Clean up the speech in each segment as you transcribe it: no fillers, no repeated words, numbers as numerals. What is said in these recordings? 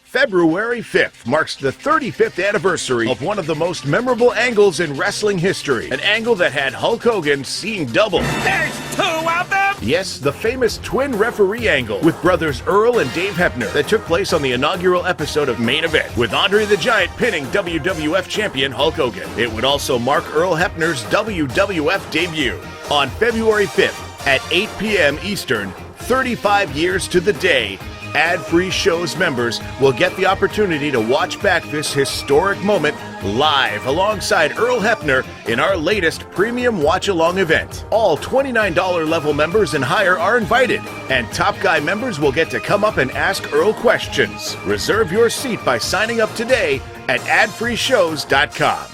February 5th marks the 35th anniversary of one of the most memorable angles in wrestling history. An angle that had Hulk Hogan seeing double. There's two of them! Yes, the famous twin referee angle with brothers Earl and Dave Hebner that took place on the inaugural episode of Main Event, with Andre the Giant pinning WWF champion Hulk Hogan. It would also mark Earl Hebner's WWF debut. On February 5th at 8 p.m. Eastern, 35 years to the day, ad-free shows members will get the opportunity to watch back this historic moment live alongside Earl Hebner in our latest premium watch-along event. All $29 level members and higher are invited, and Top Guy members will get to come up and ask Earl questions. Reserve your seat by signing up today at adfreeshows.com.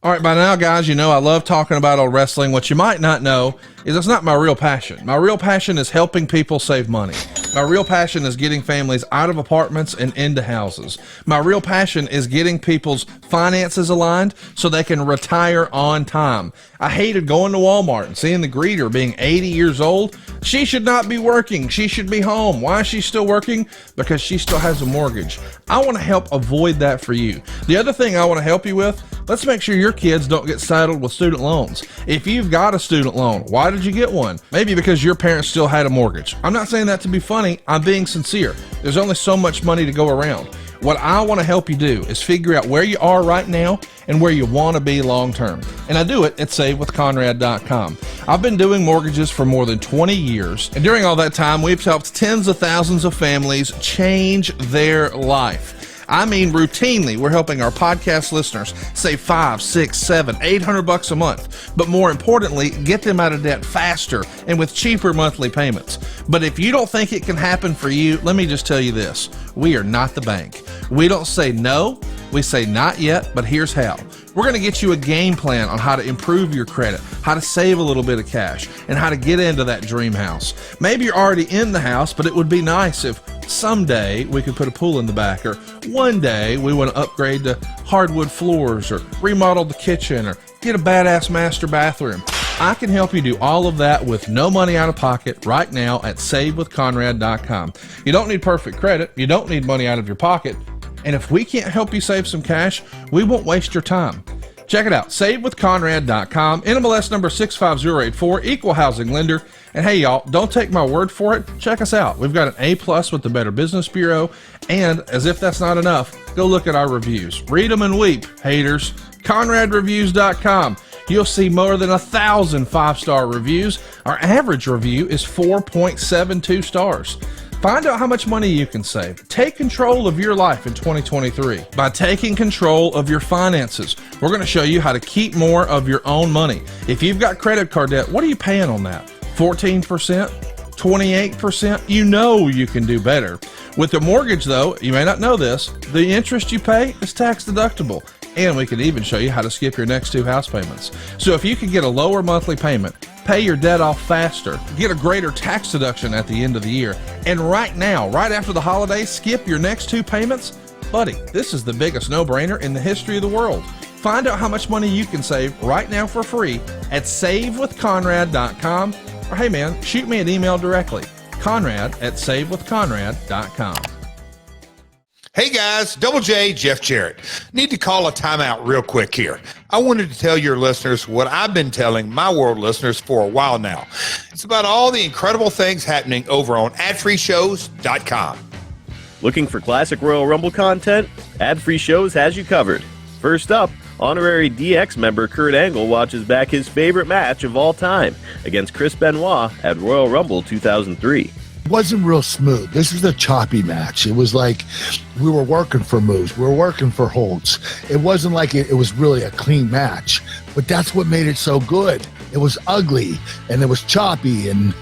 All right, by now, guys, you know I love talking about old wrestling. What you might not know is it's not my real passion. My real passion is helping people save money. My real passion is getting families out of apartments and into houses. My real passion is getting people's finances aligned so they can retire on time. I hated going to Walmart and seeing the greeter being 80 years old. She should not be working. She should be home. Why is she still working? Because she still has a mortgage. I want to help avoid that for you. The other thing I want to help you with, let's make sure your kids don't get saddled with student loans. If you've got a student loan, why did you get one? Maybe because your parents still had a mortgage. I'm not saying that to be funny. I'm being sincere. There's only so much money to go around. What I want to help you do is figure out where you are right now and where you want to be long term. And I do it at SaveWithConrad.com. I've been doing mortgages for more than 20 years. And during all that time, we've helped tens of thousands of families change their life. I mean, routinely, we're helping our podcast listeners save $500, $600, $700, $800 a month. But more importantly, get them out of debt faster and with cheaper monthly payments. But if you don't think it can happen for you, let me just tell you this. We are not the bank. We don't say no. We say not yet, but here's how. We're going to get you a game plan on how to improve your credit, how to save a little bit of cash, and how to get into that dream house. Maybe you're already in the house, but it would be nice if someday we could put a pool in the back, or one day we want to upgrade to hardwood floors, or remodel the kitchen, or get a badass master bathroom. I can help you do all of that with no money out of pocket right now at SaveWithConrad.com. You don't need perfect credit. You don't need money out of your pocket. And if we can't help you save some cash, we won't waste your time. Check it out, SaveWithConrad.com, NMLS number 65084, equal housing lender. And hey, y'all, don't take my word for it. Check us out. We've got an A+ with the Better Business Bureau. And as if that's not enough, go look at our reviews. Read them and weep, haters. ConradReviews.com. You'll see more than 1,000 5-star reviews. Our average review is 4.72 stars. Find out how much money you can save. Take control of your life in 2023 by taking control of your finances. We're going to show you how to keep more of your own money. If you've got credit card debt, what are you paying on that? 14%? 28%? You know you can do better. With a mortgage, though, you may not know this, the interest you pay is tax deductible. And we can even show you how to skip your next 2 house payments. So if you can get a lower monthly payment, pay your debt off faster, get a greater tax deduction at the end of the year, and right now, right after the holidays, skip your next 2 payments, buddy, this is the biggest no-brainer in the history of the world. Find out how much money you can save right now for free at SaveWithConrad.com, or hey man, shoot me an email directly, Conrad@SaveWithConrad.com. Hey guys, Double J, Jeff Jarrett. Need to call a timeout real quick here. I wanted to tell your listeners what I've been telling my world listeners for a while now. It's about all the incredible things happening over on adfreeshows.com. Looking for classic Royal Rumble content? Ad-Free Shows has you covered. First up, honorary DX member Kurt Angle watches back his favorite match of all time against Chris Benoit at Royal Rumble 2003. It wasn't real smooth. This was a choppy match. It was like we were working for moves. We were working for holds. It wasn't like it was really a clean match, but that's what made it so good. It was ugly and it was choppy and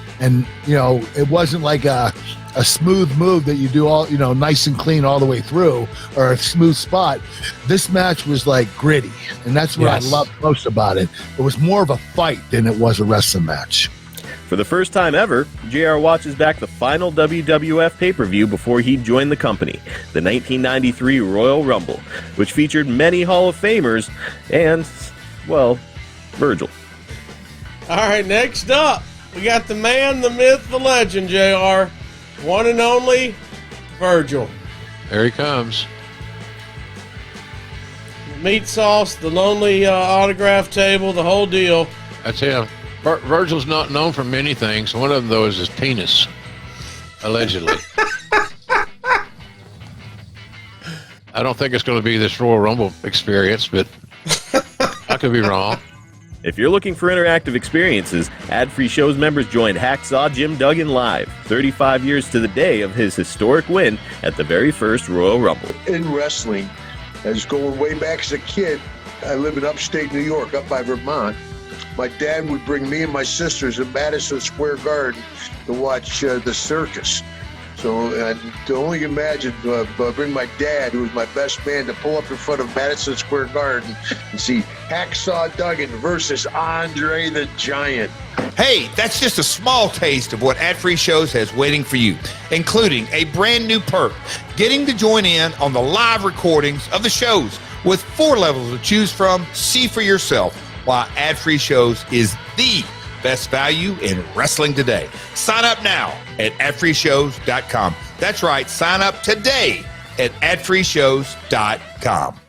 you know, it wasn't like a smooth move that you do all, you know, nice and clean all the way through, or a smooth spot. This match was like gritty, and that's what I loved most about it. It was more of a fight than it was a wrestling match. For the first time ever, JR watches back the final WWF pay-per-view before he joined the company, the 1993 Royal Rumble, which featured many Hall of Famers and, well, Virgil. All right, next up, we got the man, the myth, the legend, JR. One and only Virgil. There he comes. Meat sauce, the lonely autograph table, the whole deal. That's him. Virgil's not known for many things. One of them, though, is his penis, allegedly. I don't think it's going to be this Royal Rumble experience, but I could be wrong. If you're looking for interactive experiences, Ad-Free Shows members joined Hacksaw Jim Duggan live, 35 years to the day of his historic win at the very first Royal Rumble. In wrestling, as going way back as a kid, I live in upstate New York, up by Vermont. My dad would bring me and my sisters in Madison Square Garden to watch the circus. So to only imagine, bring my dad, who was my best man, to pull up in front of Madison Square Garden and see Hacksaw Duggan versus Andre the Giant. Hey, that's just a small taste of what Ad-Free Shows has waiting for you, including a brand new perk, getting to join in on the live recordings of the shows with 4 levels to choose from. See for yourself why Ad-Free Shows is the best value in wrestling today. Sign up now at adfreeshows.com. That's right, sign up today at adfreeshows.com.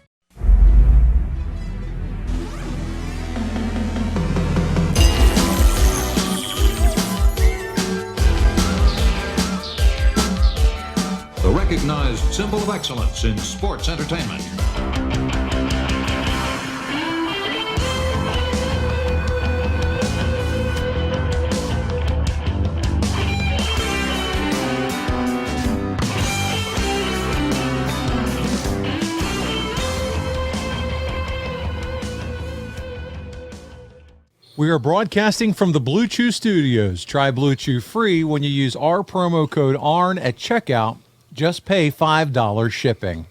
The recognized symbol of excellence in sports entertainment. We are broadcasting from the Blue Chew Studios. Try Blue Chew free when you use our promo code ARN at checkout. Just pay $5 shipping.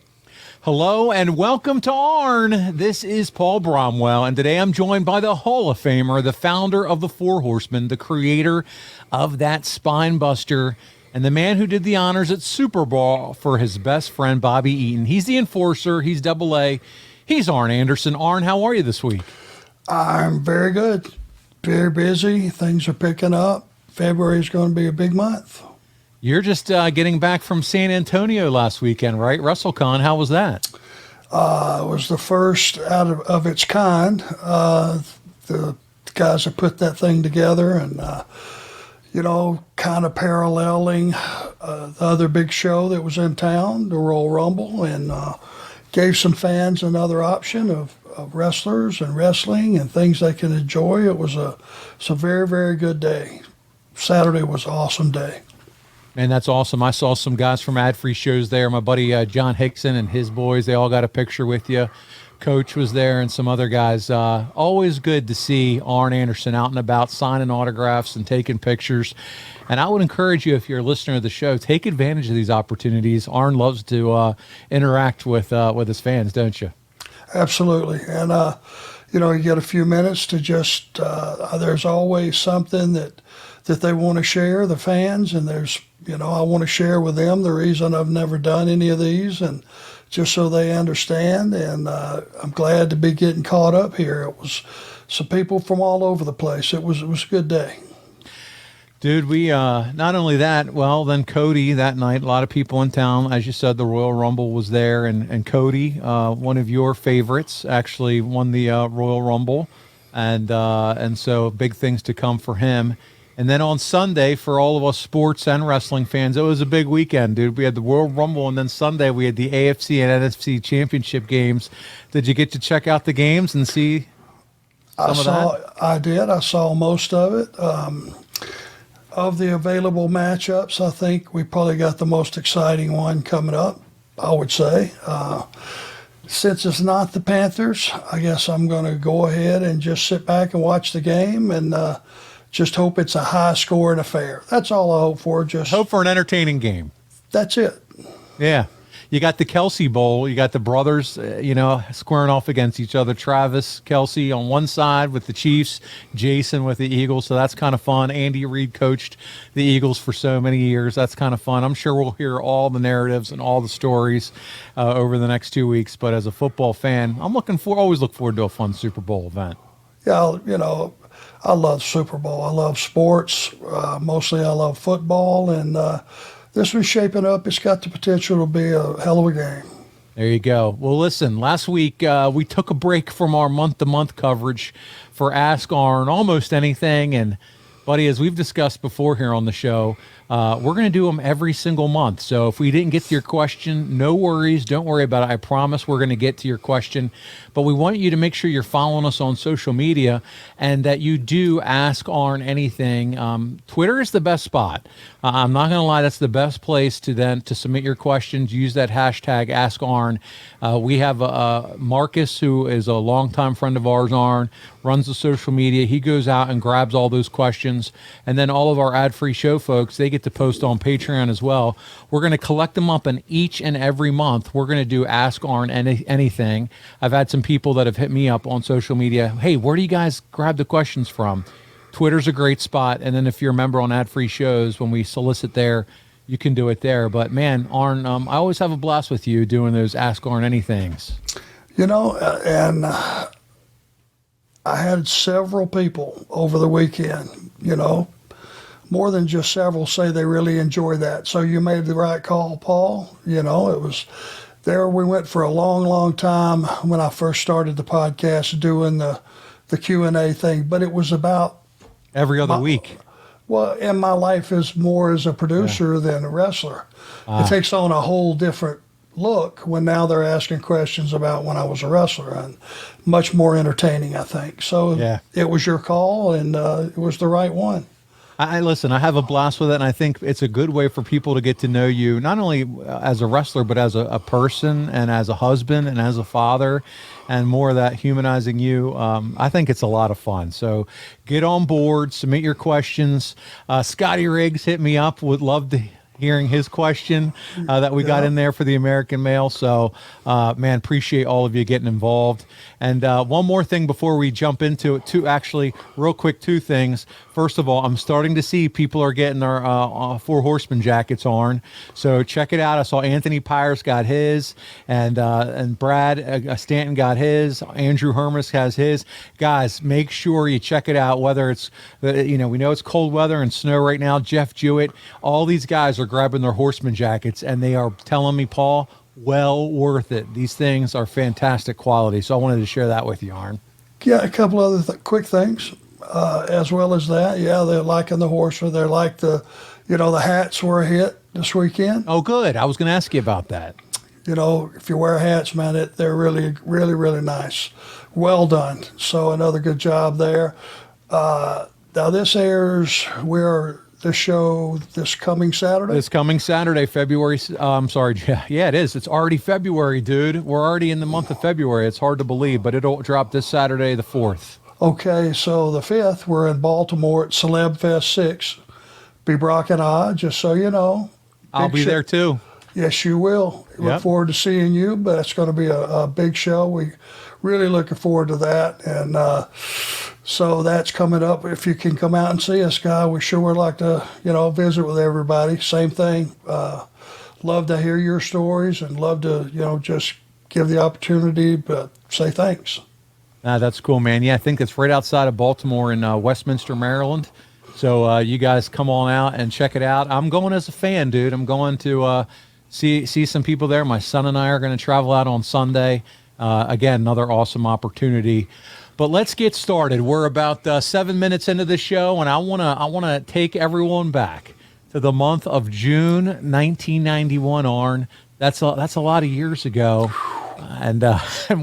Hello and welcome to ARN. This is Paul Bromwell, and today I'm joined by the Hall of Famer, the founder of the Four Horsemen, the creator of that spine buster, and the man who did the honors at Super Bowl for his best friend, Bobby Eaton. He's the enforcer. He's AA. He's Arn Anderson. Arn, how are you this week? I'm very good. Very busy. Things are picking up. February is going to be a big month. You're just getting back from San Antonio last weekend, right? WrestleCon, how was that? It was the first out of its kind. The guys that put that thing together and, kind of paralleling the other big show that was in town, the Royal Rumble, and gave some fans another option of wrestlers and wrestling and things they can enjoy. It was a very, very good day. Saturday was an awesome day. Man, that's awesome. I saw some guys from Ad-Free Shows there. My buddy John Hickson and his boys, they all got a picture with you. Coach was there and some other guys. Always good to see Arn Anderson out and about signing autographs and taking pictures. And I would encourage you, if you're a listener of the show, take advantage of these opportunities. Arn loves to interact with his fans, don't you? Absolutely. And, you get a few minutes to just, there's always something that they want to share, the fans, and there's, I want to share with them the reason I've never done any of these, and just so they understand. And I'm glad to be getting caught up here. It was some people from all over the place. It was a good day. Dude, we not only that, well, then Cody that night, a lot of people in town. As you said, the Royal Rumble was there, and Cody, one of your favorites, actually won the Royal Rumble, and so big things to come for him. And then on Sunday, for all of us sports and wrestling fans, it was a big weekend, dude. We had the Royal Rumble, and then Sunday we had the AFC and NFC championship games. Did you get to check out the games and see some of that? I did. I saw most of it. Of the available matchups, I think we probably got the most exciting one coming up, I would say. Since it's not the Panthers, I guess I'm going to go ahead and just sit back and watch the game and just hope it's a high-scoring affair. That's all I hope for. Just hope for an entertaining game. That's it. Yeah. You got the Kelsey Bowl. You got the brothers, squaring off against each other. Travis Kelsey on one side with the Chiefs, Jason with the Eagles. So that's kind of fun. Andy Reid coached the Eagles for so many years. That's kind of fun. I'm sure we'll hear all the narratives and all the stories over the next 2 weeks. But as a football fan, always look forward to a fun Super Bowl event. Yeah, I love Super Bowl. I love sports. Mostly I love football. And this one's shaping up. It's got the potential to be a hell of a game. There you go. Well, listen, last week we took a break from our month-to-month coverage for Ask Arn Almost Anything. And, buddy, as we've discussed before here on the show, we're going to do them every single month. So if we didn't get to your question, no worries. Don't worry about it. I promise we're going to get to your question. But we want you to make sure you're following us on social media and that you do Ask Arn Anything. Twitter is the best spot. I'm not going to lie. That's the best place to submit your questions. Use that hashtag Ask Arn. We have Marcus, who is a longtime friend of ours, Arn, runs the social media. He goes out and grabs all those questions. And then all of our ad-free show folks, they get to post on Patreon as well. We're going to collect them up, and each and every month we're going to do Ask Arn Anything. I've had some people that have hit me up on social media. Hey, where do you guys grab the questions from? Twitter's a great spot. And then if you're a member on ad-free shows, when we solicit there, you can do it there. But man, Arn, I always have a blast with you doing those Ask Arn Anythings. And I had several people over the weekend, more than just several, say they really enjoyed that. So you made the right call, Paul. It was there. We went for a long, long time when I first started the podcast doing the Q&A thing, but it was about every other week. Well, and my life is more as a producer than a wrestler. It takes on a whole different look when now they're asking questions about when I was a wrestler, and much more entertaining, I think. So It was your call, and it was the right one. Listen, I have a blast with it, and I think it's a good way for people to get to know you, not only as a wrestler, but as a person and as a husband and as a father, and more of that humanizing you. I think it's a lot of fun. So get on board, submit your questions. Scotty Riggs hit me up, would love to hearing his question that we got in there for the American Mail. So, man, appreciate all of you getting involved. And one more thing before we jump into it, real quick, two things. First of all, I'm starting to see people are getting our Four Horsemen jackets on. So check it out. I saw Anthony Pyers got his, and Brad Stanton got his. Andrew Hermas has his. Guys, make sure you check it out, whether it's, we know it's cold weather and snow right now. Jeff Jewett, all these guys are grabbing their Horseman jackets, and they are telling me, Paul, well worth it. These things are fantastic quality. So I wanted to share that with you, Arn. Yeah, a couple other quick things. As well as that, they're liking the Horseman. They're like the hats were a hit this weekend. Oh, good. I was going to ask you about that. If you wear hats, man, they're really, really, really nice. Well done. So another good job there. Now this airs the show this coming Saturday? This coming Saturday, February. I'm sorry. Yeah, it is. It's already February, dude. We're already in the month of February. It's hard to believe, but it'll drop this Saturday, the 4th. Okay, so the 5th, we're in Baltimore at Celeb Fest 6. Be Brock and I, just so you know. I'll be there too. Yes, you will. Look forward to seeing you, but it's going to be a big show. We really looking forward to that. And so that's coming up. If you can come out and see us, Guy, we sure would like to, visit with everybody. Same thing. Love to hear your stories and love to, just give the opportunity, but say thanks. That's cool, man. Yeah, I think it's right outside of Baltimore in Westminster, Maryland. So you guys come on out and check it out. I'm going as a fan, dude. I'm going to see some people there. My son and I are going to travel out on Sunday. Again, another awesome opportunity. But let's get started. We're about 7 minutes into the show, and I wanna take everyone back to the month of June 1991. Arn, that's a lot of years ago. And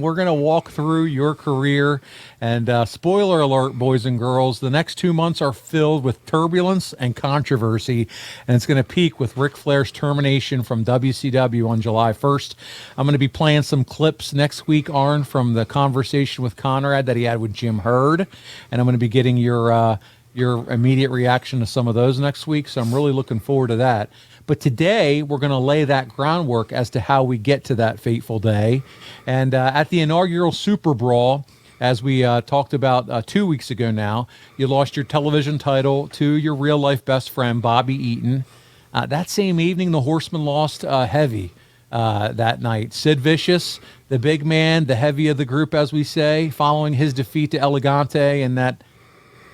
we're going to walk through your career. And spoiler alert, boys and girls, the next 2 months are filled with turbulence and controversy. And it's going to peak with Ric Flair's termination from WCW on July 1st. I'm going to be playing some clips next week, Arn, from the conversation with Conrad that he had with Jim Herd. And I'm going to be getting your immediate reaction to some of those next week. So I'm really looking forward to that. But today, we're going to lay that groundwork as to how we get to that fateful day. And at the inaugural Super Brawl, as we talked about 2 weeks ago now, you lost your television title to your real-life best friend, Bobby Eaton. That same evening, the Horsemen lost heavy that night. Sid Vicious, the big man, the heavy of the group, as we say, following his defeat to Elegante in that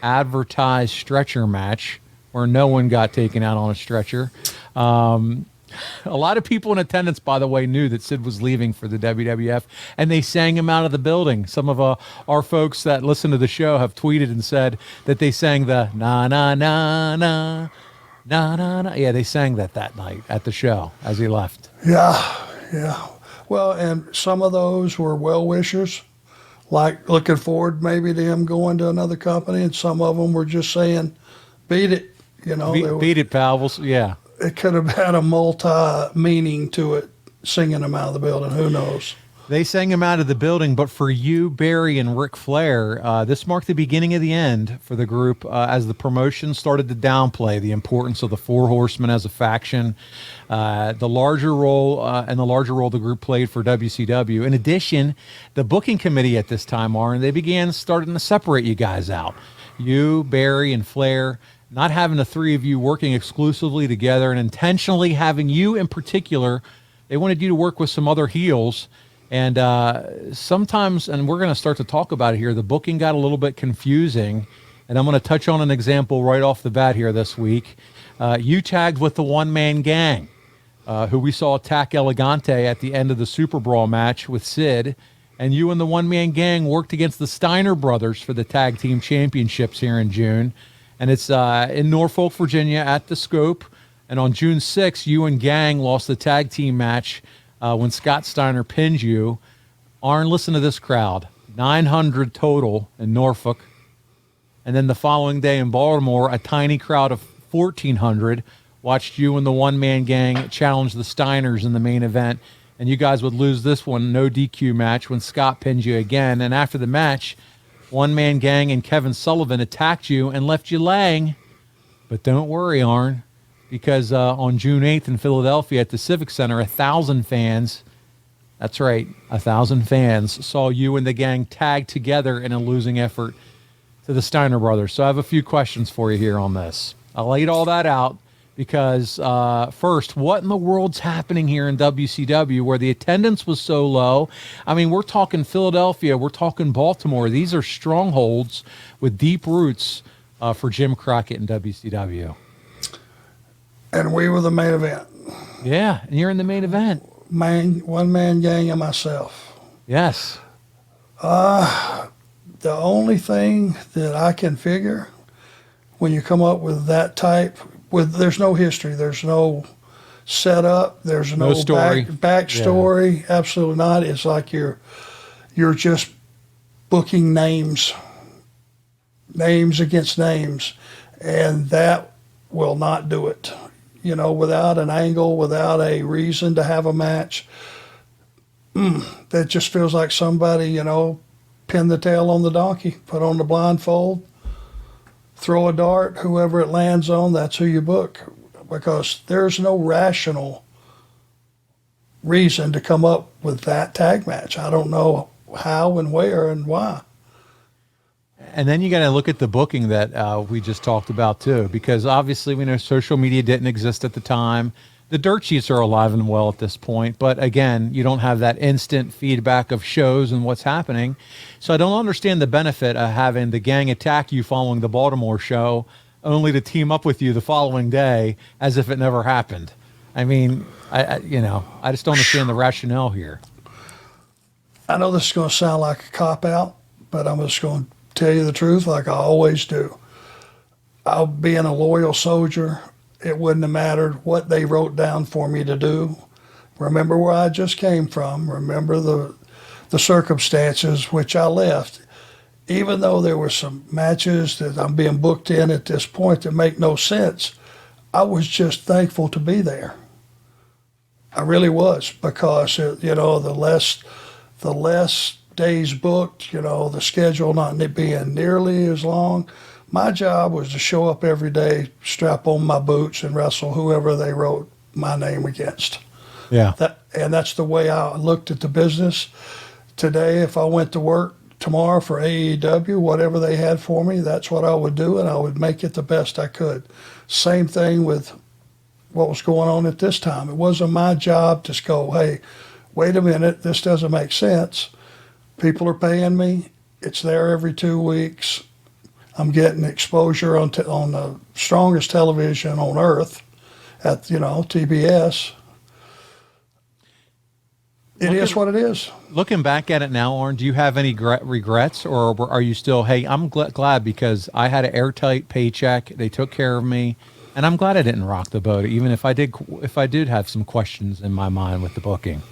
advertised stretcher match, where no one got taken out on a stretcher. A lot of people in attendance, by the way, knew that Sid was leaving for the WWF, and they sang him out of the building. Some of our folks that listen to the show have tweeted and said that they sang the na na na na na na na. Yeah, they sang that night at the show as he left. Yeah. Well, and some of those were well-wishers, like looking forward maybe to him going to another company, and some of them were just saying, beat it. Beat it, pal. Yeah. It could have had a multi-meaning to it, singing him out of the building. Who knows? They sang him out of the building, but for you, Barry, and Ric Flair, this marked the beginning of the end for the group as the promotion started to downplay the importance of the Four Horsemen as a faction, the larger role the group played for WCW. In addition, the booking committee at this time, Arn, they began starting to separate you guys out. You, Barry, and Flair, not having the three of you working exclusively together and intentionally having you in particular, they wanted you to work with some other heels. And sometimes, and we're going to start to talk about it here, the booking got a little bit confusing. And I'm going to touch on an example right off the bat here this week. You tagged with the one-man gang, who we saw attack Elegante at the end of the Super Brawl match with Sid. And you and the one-man gang worked against the Steiner brothers for the tag team championships here in June. And it's in Norfolk, Virginia at the Scope. And on June 6th, you and Gang lost the tag team match when Scott Steiner pinned you. Arn, listen to this crowd. 900 total in Norfolk. And then the following day in Baltimore, a tiny crowd of 1,400 watched you and the one-man gang challenge the Steiners in the main event. And you guys would lose this one, no DQ match, when Scott pinned you again. And after the match, one-man gang and Kevin Sullivan attacked you and left you laying. But don't worry, Arn, because on June 8th in Philadelphia at the Civic Center, 1,000 fans, that's right, 1,000 fans, saw you and the gang tag together in a losing effort to the Steiner brothers. So I have a few questions for you here on this. I laid all that out because, first, what in the world's happening here in WCW where the attendance was so low? I mean, we're talking Philadelphia, we're talking Baltimore. These are strongholds with deep roots for Jim Crockett and WCW. And we were the main event. Yeah, and you're in the main event. One-man gang and myself. Yes. The only thing that I can figure when you come up with that type, there's no history, there's no setup, there's no story, backstory, yeah. Absolutely not. It's like you're just booking names against names, and that will not do it. Without an angle, without a reason to have a match, that just feels like somebody, pin the tail on the donkey, put on the blindfold, throw a dart, whoever it lands on, that's who you book. Because there's no rational reason to come up with that tag match. I don't know how and where and why. And then you got to look at the booking that we just talked about, too, because obviously we know social media didn't exist at the time. The dirt sheets are alive and well at this point. But again, you don't have that instant feedback of shows and what's happening. So I don't understand the benefit of having the gang attack you following the Baltimore show only to team up with you the following day as if it never happened. I mean, I just don't understand the rationale here. I know this is going to sound like a cop-out, but I'm just going to tell you the truth like I always do. Being a loyal soldier, it wouldn't have mattered what they wrote down for me to do. Remember where I just came from. Remember the circumstances which I left. Even though there were some matches that I'm being booked in at this point that make no sense, I was just thankful to be there. I really was, because the less days booked, the schedule not being nearly as long. My job was to show up every day, strap on my boots, and wrestle whoever they wrote my name against. Yeah. And that's the way I looked at the business. Today, if I went to work tomorrow for AEW, whatever they had for me, that's what I would do, and I would make it the best I could. Same thing with what was going on at this time. It wasn't my job to go, hey, wait a minute, this doesn't make sense. People are paying me. It's there every 2 weeks. I'm getting exposure on the strongest television on earth at, TBS. It is what it is. Looking back at it now, Arn, do you have any regrets, or are you still, hey, I'm glad because I had an airtight paycheck. They took care of me, and I'm glad I didn't rock the boat, even if I did have some questions in my mind with the booking.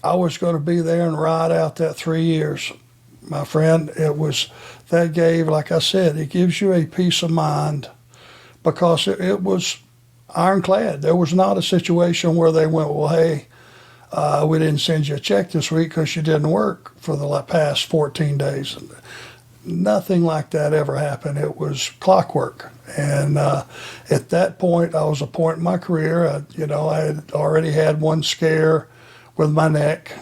I was going to be there and ride out that 3 years, my friend. That gave, like I said, it gives you a peace of mind because it was ironclad. There was not a situation where they went, well, hey, we didn't send you a check this week because you didn't work for the past 14 days. Nothing like that ever happened. It was clockwork. And at that point, I was a point in my career. I had already had one scare with my neck.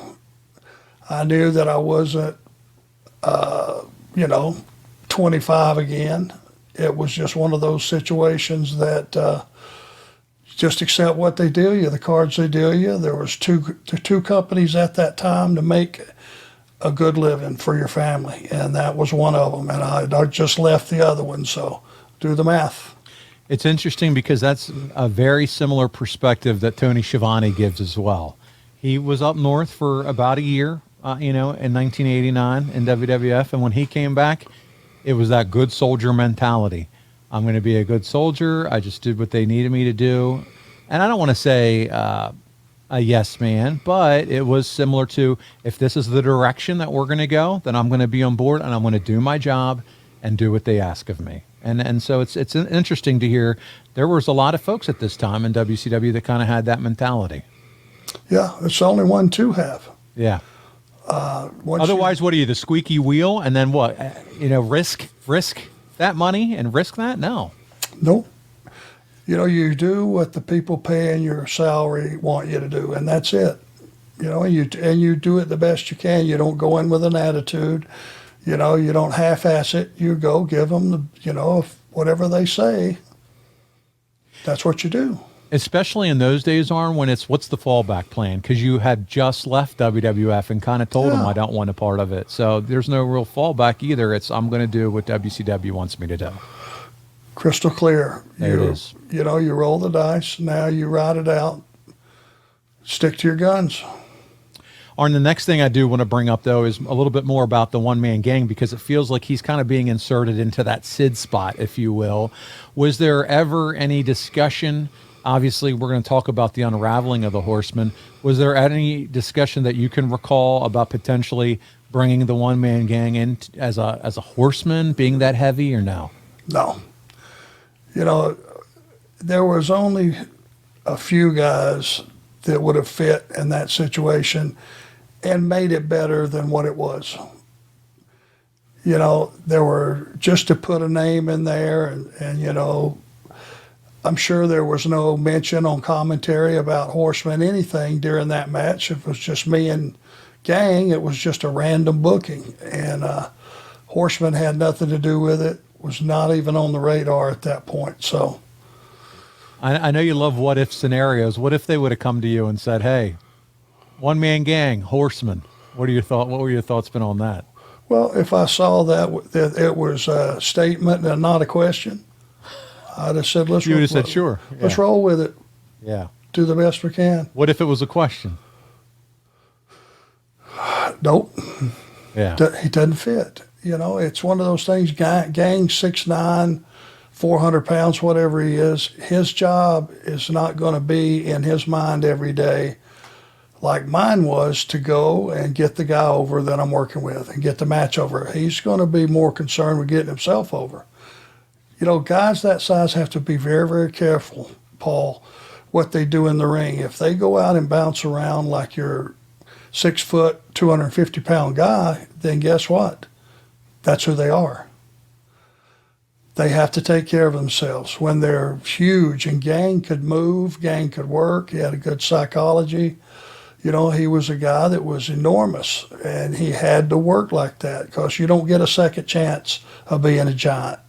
I knew that I wasn't, 25 again. It was just one of those situations that just accept what they deal you, the cards they deal you. There was two companies at that time to make a good living for your family, and that was one of them. And I just left the other one, so do the math. It's interesting because that's a very similar perspective that Tony Schiavone gives as well. He was up north for about a year, in 1989 in WWF, and when he came back, it was that good soldier mentality. I'm going to be a good soldier. I just did what they needed me to do. And I don't want to say a yes man, but it was similar to, if this is the direction that we're going to go, then I'm going to be on board and I'm going to do my job and do what they ask of me. And so it's interesting to hear there was a lot of folks at this time in WCW that kind of had that mentality. Yeah, it's the only one to have. Yeah. Otherwise, what are you, the squeaky wheel? And then what? Risk that money and risk that? No. Nope. You do what the people paying your salary want you to do, and that's it. And you do it the best you can. You don't go in with an attitude. You don't half-ass it. You go give them whatever they say. That's what you do. Especially in those days, Arn, when what's the fallback plan? Because you had just left WWF and kind of told them I don't want a part of it. So there's no real fallback either. It's I'm going to do what WCW wants me to do. Crystal clear. There it is. You roll the dice. Now you ride it out. Stick to your guns. Arn, the next thing I do want to bring up, though, is a little bit more about the one-man gang, because it feels like he's kind of being inserted into that Sid spot, if you will. Was there ever any discussion? Obviously, we're going to talk about the unraveling of the Horsemen. Was there any discussion that you can recall about potentially bringing the one-man gang in as a horseman, being that heavy, or no? No. There was only a few guys that would have fit in that situation and made it better than what it was. There were, just to put a name in there, and I'm sure there was no mention on commentary about Horsemen anything during that match. It was just me and gang. It was just a random booking, and Horsemen had nothing to do with it. Was not even on the radar at that point. So I know you love what if scenarios. What if they would have come to you and said, "Hey, one man gang, Horsemen"? What were your thoughts been on that? Well, if I saw that it was a statement and not a question, I'd have said, You would have said, sure. Let's roll with it. Yeah. Do the best we can. What if it was a question? Nope. Yeah. He doesn't fit. It's one of those things. Gang 6'9", 400 pounds, whatever he is. His job is not going to be in his mind every day like mine was, to go and get the guy over that I'm working with and get the match over. He's going to be more concerned with getting himself over. Guys that size have to be very, very careful, Paul, what they do in the ring. If they go out and bounce around like your 6 foot, 250 pound guy, then guess what? That's who they are. They have to take care of themselves when they're huge. And Gang could move, Gang could work. He had a good psychology. He was a guy that was enormous, and he had to work like that because you don't get a second chance of being a giant.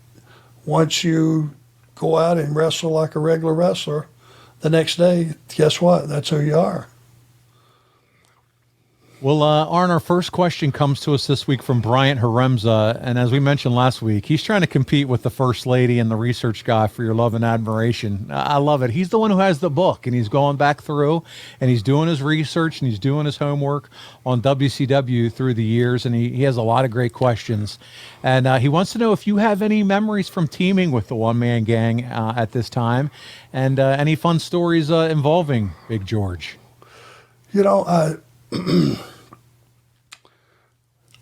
Once you go out and wrestle like a regular wrestler, the next day, guess what? That's who you are. Well, Arn, our first question comes to us this week from Bryant Haremza. And as we mentioned last week, he's trying to compete with the First Lady and the research guy for your love and admiration. I love it. He's the one who has the book, and he's going back through, and he's doing his research, and he's doing his homework on WCW through the years, and he has a lot of great questions. And he wants to know if you have any memories from teaming with the one-man gang at this time, and any fun stories involving Big George. You know,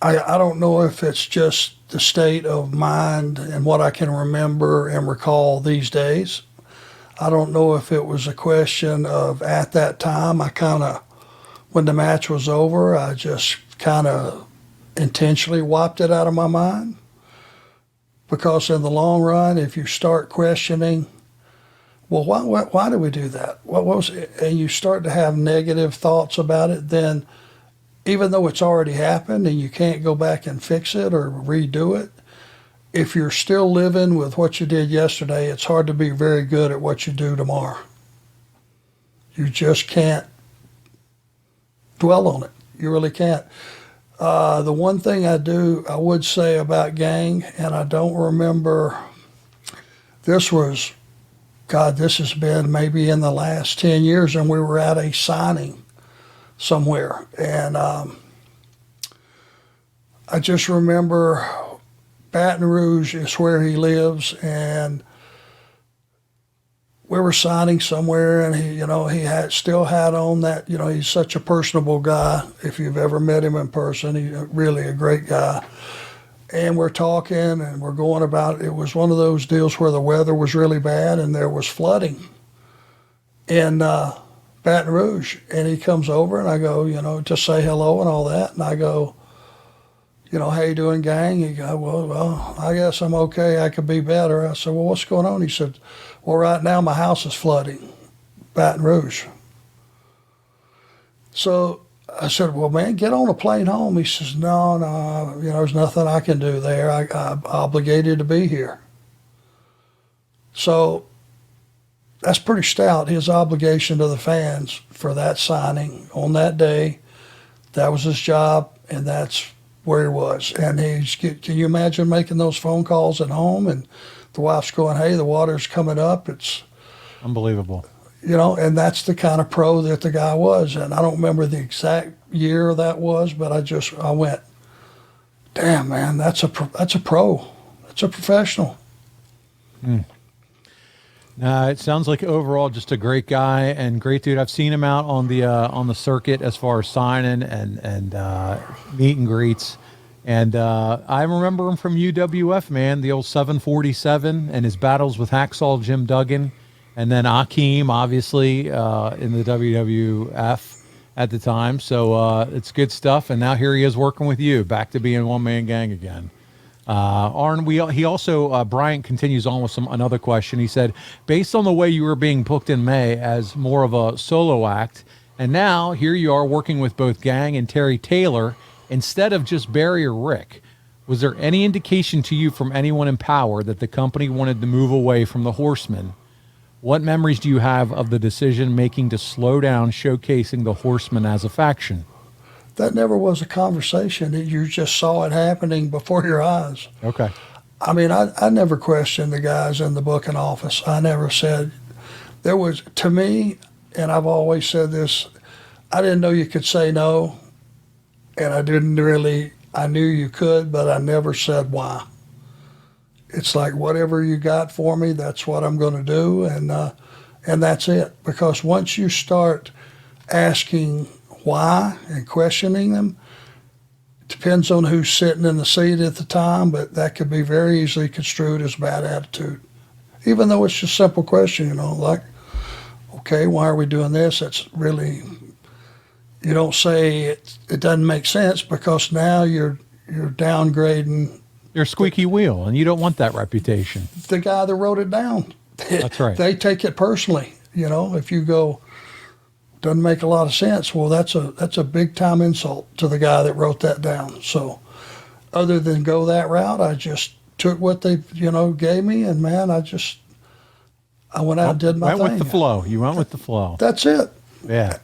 I don't know if it's just the state of mind and what I can remember and recall these days. I don't know if it was a question of at that time, when the match was over, I just kind of intentionally wiped it out of my mind. Because in the long run, if you start questioning, well, why did we do that? What was it? And you start to have negative thoughts about it, then even though it's already happened and you can't go back and fix it or redo it, if you're still living with what you did yesterday, it's hard to be very good at what you do tomorrow. You just can't dwell on it. You really can't. The one thing I would say about gang, and I don't remember, this has been maybe in the last 10 years, and we were at a signing somewhere. And I just remember Baton Rouge is where he lives, and we were signing somewhere, and he still had on that, he's such a personable guy. If you've ever met him in person, he's really a great guy. And we're talking, and we're going about, it was one of those deals where the weather was really bad, and there was flooding in Baton Rouge. And he comes over, and I go, to say hello and all that. And I go, how you doing, gang? He go, well, I guess I'm okay. I could be better. I said, well, what's going on? He said, well, right now my house is flooding, Baton Rouge. So I said, well, man, get on a plane home. He says, no, there's nothing I can do there. I'm obligated to be here. So that's pretty stout, his obligation to the fans for that signing on that day. That was his job, and that's where he was. And can you imagine making those phone calls at home, and the wife's going, hey, the water's coming up. It's unbelievable. And that's the kind of pro that the guy was. And I don't remember the exact year that was, but I went, damn, man, that's a pro. That's a professional. It sounds like overall just a great guy and great dude. I've seen him out on the circuit as far as signing and meet and greets. And I remember him from UWF, man, the old 747 and his battles with Hacksaw Jim Duggan. And then Akeem, obviously, in the WWF at the time. So it's good stuff. And now here he is working with you, back to being one-man gang again. Arn, Bryant continues on with another question. He said, based on the way you were being booked in May as more of a solo act, and now here you are working with both Gang and Terry Taylor instead of just Barry or Rick, was there any indication to you from anyone in power that the company wanted to move away from the Horsemen? What memories do you have of the decision making to slow down showcasing the Horsemen as a faction? That never was a conversation. You just saw it happening before your eyes. Okay. I mean, I never questioned the guys in the booking office. I never said, to me, and I've always said this, I didn't know you could say no, and I knew you could, but I never said why. It's like, whatever you got for me, that's what I'm going to do, and that's it. Because once you start asking why and questioning them, it depends on who's sitting in the seat at the time, but that could be very easily construed as bad attitude. Even though it's just a simple question, like, okay, why are we doing this? That's really, you don't say it doesn't make sense, because now you're downgrading. You're a squeaky wheel, and you don't want that reputation. The guy that wrote it down. That's right. They take it personally. If you go, doesn't make a lot of sense, well, that's a big time insult to the guy that wrote that down. So other than go that route, I just took what they, gave me, and man, I went out and did my thing. Went with the flow. You went with the flow. That's it. Yeah.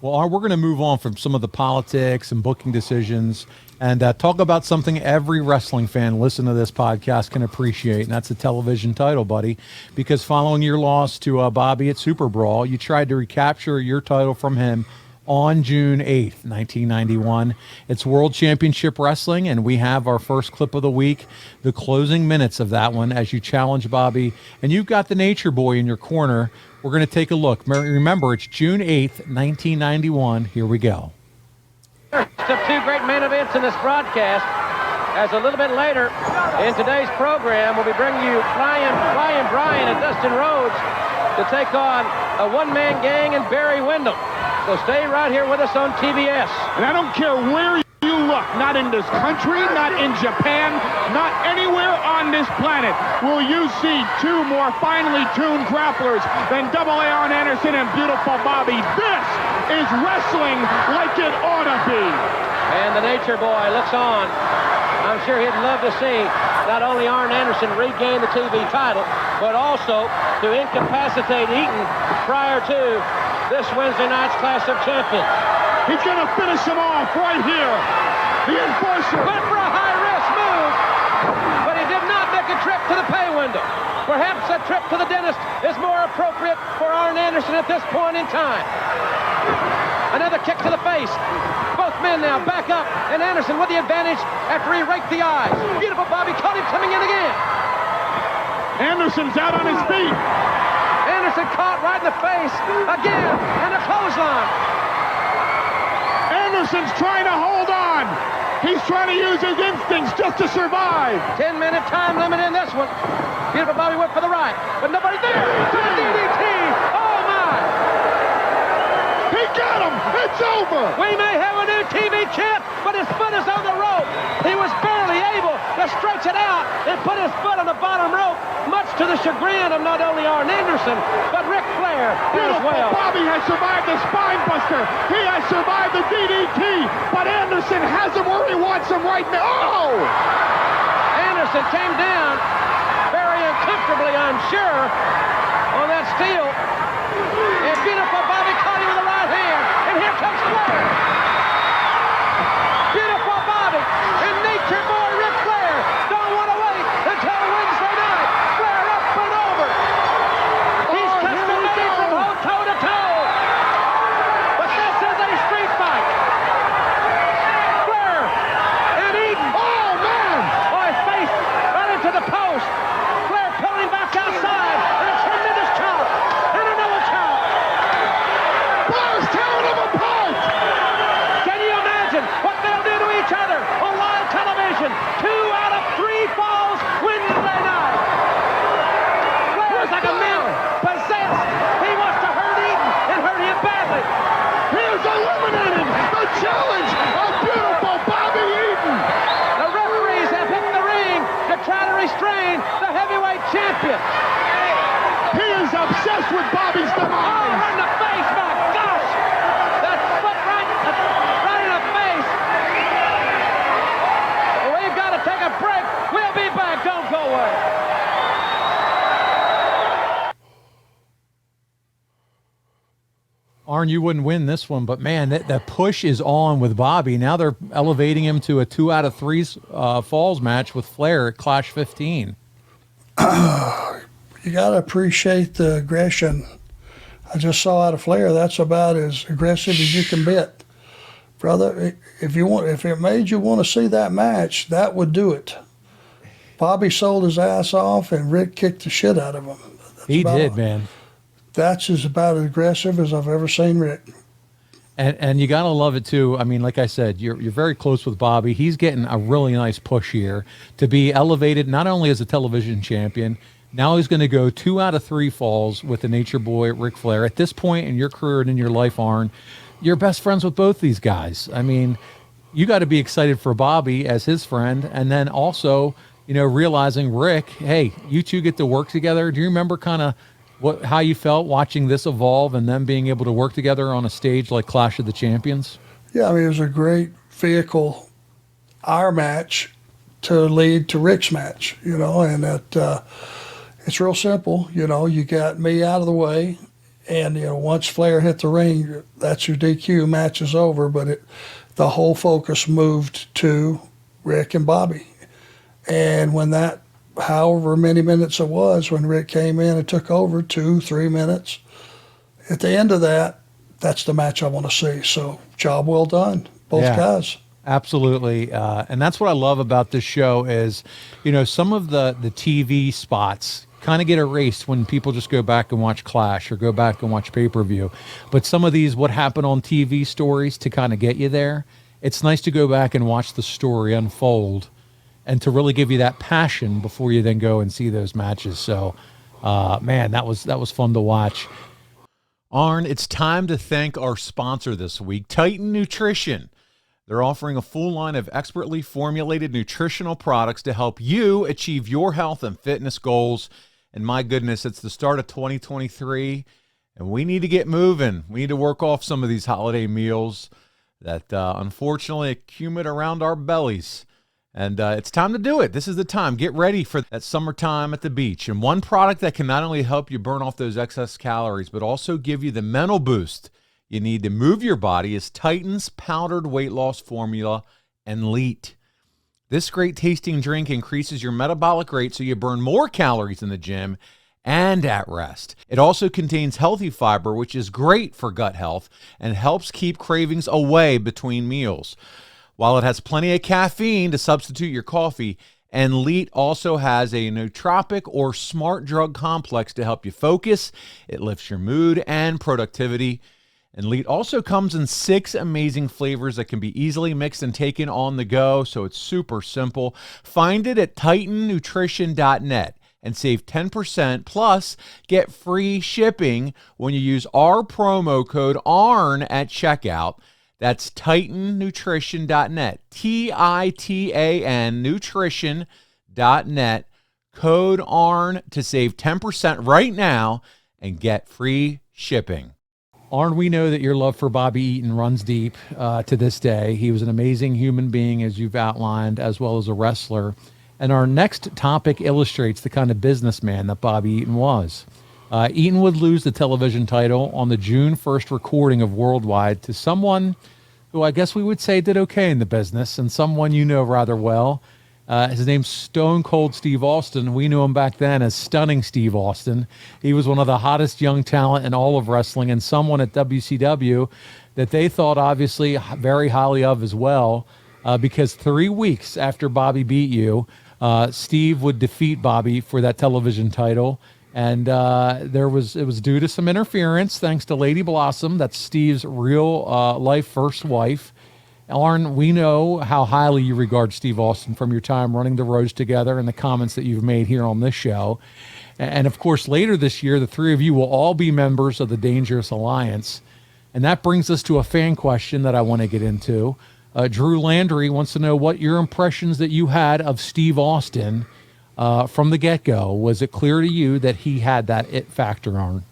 Well, we're going to move on from some of the politics and booking decisions and talk about something every wrestling fan listening to this podcast can appreciate, and that's a television title, buddy. Because following your loss to Bobby at Super Brawl, you tried to recapture your title from him on June 8th, 1991. It's World Championship Wrestling, and we have our first clip of the week, the closing minutes of that one as you challenge Bobby. And you've got the Nature Boy in your corner. We're going to take a look. Remember, it's June 8th, 1991. Here we go. Of two great main events in this broadcast. As a little bit later in today's program, we'll be bringing you Flying Brian and Dustin Rhodes to take on a one-man gang and Barry Windham. So stay right here with us on TBS. And I don't care where you look, not in this country, not in Japan, not anywhere on this planet will you see two more finely tuned grapplers than Double A Arn Anderson and Beautiful Bobby. This is wrestling like it ought to be. And the Nature Boy looks on. I'm sure he'd love to see not only Arn Anderson regain the TV title, but also to incapacitate Eaton prior to this Wednesday night's Clash of Champions. He's going to finish him off right here. The enforcer. Went for a high-risk move, but he did not make a trip to the pay window. Perhaps a trip to the dentist is more appropriate for Arn Anderson at this point in time. Another kick to the face. Both men now back up, and Anderson with the advantage after he raked the eyes. Beautiful Bobby caught him coming in again. Anderson's out on his feet. Anderson caught right in the face again, and a clothesline. Anderson's trying to hold on. He's trying to use his instincts just to survive. 10-minute time limit in this one. Beautiful Bobby went for the right, but nobody there. To the DDT. Oh, my. He got him. It's over. We may have a new TV champ, but his foot is on the rope. He was barely able to stretch it out and put his foot on the bottom rope, much to the chagrin of not only Arn Anderson, but Ric Flair as well. Bobby has survived the spine buster. He has survived the DDT, but Anderson has him where he wants him right now. Oh! Anderson came down very uncomfortably, I'm sure, on that steel. And beautiful Bobby caught him with the right hand. And here comes Flair. Beautiful Bobby and Nature Boy Ric Flair don't want to wait until Wednesday night. Flair up and over. He's custom made from toe to toe. But this is a street fight. Flair and Eaton. Oh, man. Boy, face right into the post. Flair pulling back outside. And a tremendous chop. And another chop. Flair's tearing him apart. Can you imagine what they'll do to each other on live television? 2 out of 3 falls Wednesday night. Flair's like a man possessed. He wants to hurt Eaton and hurt him badly. Here's eliminating the challenge of beautiful Bobby Eaton. The referees have hit the ring to try to restrain the heavyweight champion. He is obsessed with Bobby's Oh, demise. right in the face, my gosh! That foot right in the face. We've got to take a break. We'll be back. Don't go away. Arn, you wouldn't win this one, but man, that push is on with Bobby. Now they're elevating him to a 2 out of 3 falls match with Flair at Clash 15. You got to appreciate the aggression. I just saw out of Flair. That's about as aggressive as you can bet, brother. If it made you want to see that match, that would do it. Bobby sold his ass off, and Rick kicked the shit out of him. He did, man. That's about as aggressive as I've ever seen Rick. And you got to love it, too. I mean, like I said, you're very close with Bobby. He's getting a really nice push here to be elevated not only as a television champion, now he's going to go 2 out of 3 falls with the Nature Boy Ric Flair. At this point in your career and in your life, Arn, you're best friends with both these guys. I mean, you got to be excited for Bobby as his friend, and then also, realizing, Rick, hey, you two get to work together. Do you remember kind of how you felt watching this evolve and them being able to work together on a stage like Clash of the Champions? Yeah, I mean, it was a great vehicle, our match, to lead to Rick's match, and that it's real simple. You got me out of the way, And, once Flair hit the ring, that's your DQ, match is over. But the whole focus moved to Rick and Bobby. And when that, however many minutes it was, when Rick came in and took over, 2-3 minutes, at the end of that, that's the match I want to see. So job well done, both guys. Absolutely. And that's what I love about this show is, some of the TV spots kind of get erased when people just go back and watch Clash or go back and watch pay-per-view. But some of these what happened on TV stories to kind of get you there, it's nice to go back and watch the story unfold and to really give you that passion before you then go and see those matches. So, man, that was fun to watch. Arn, it's time to thank our sponsor this week, Titan Nutrition. They're offering a full line of expertly formulated nutritional products to help you achieve your health and fitness goals. And my goodness, it's the start of 2023, and we need to get moving. We need to work off some of these holiday meals that unfortunately accumulate around our bellies. And it's time to do it. This is the time. Get ready for that summertime at the beach. And one product that can not only help you burn off those excess calories, but also give you the mental boost you need to move your body is Titan's powdered weight loss formula, Enlite. This great tasting drink increases your metabolic rate so you burn more calories in the gym and at rest. It also contains healthy fiber, which is great for gut health and helps keep cravings away between meals. While it has plenty of caffeine to substitute your coffee, Enlite also has a nootropic or smart drug complex to help you focus. It lifts your mood and productivity. Enlite also comes in 6 amazing flavors that can be easily mixed and taken on the go, so it's super simple. Find it at titannutrition.net and save 10% plus get free shipping when you use our promo code ARN at checkout. That's titannutrition.net, Titan nutrition.net, code ARN to save 10% right now and get free shipping. Arn, we know that your love for Bobby Eaton runs deep to this day. He was an amazing human being, as you've outlined, as well as a wrestler. And our next topic illustrates the kind of businessman that Bobby Eaton was. Eaton would lose the television title on the June 1st recording of Worldwide to someone who I guess we would say did okay in the business, and someone you know rather well. His name's Stone Cold Steve Austin. We knew him back then as Stunning Steve Austin. He was one of the hottest young talent in all of wrestling and someone at WCW that they thought obviously very highly of as well, because 3 weeks after Bobby beat you, Steve would defeat Bobby for that television title. And it was due to some interference thanks to Lady Blossom. That's Steve's real life first wife. Arn, we know how highly you regard Steve Austin from your time running the roads together and the comments that you've made here on this show. And of course, later this year, the three of you will all be members of the Dangerous Alliance. And that brings us to a fan question that I want to get into. Drew Landry wants to know what your impressions that you had of Steve Austin from the get-go. Was it clear to you that he had that it factor on?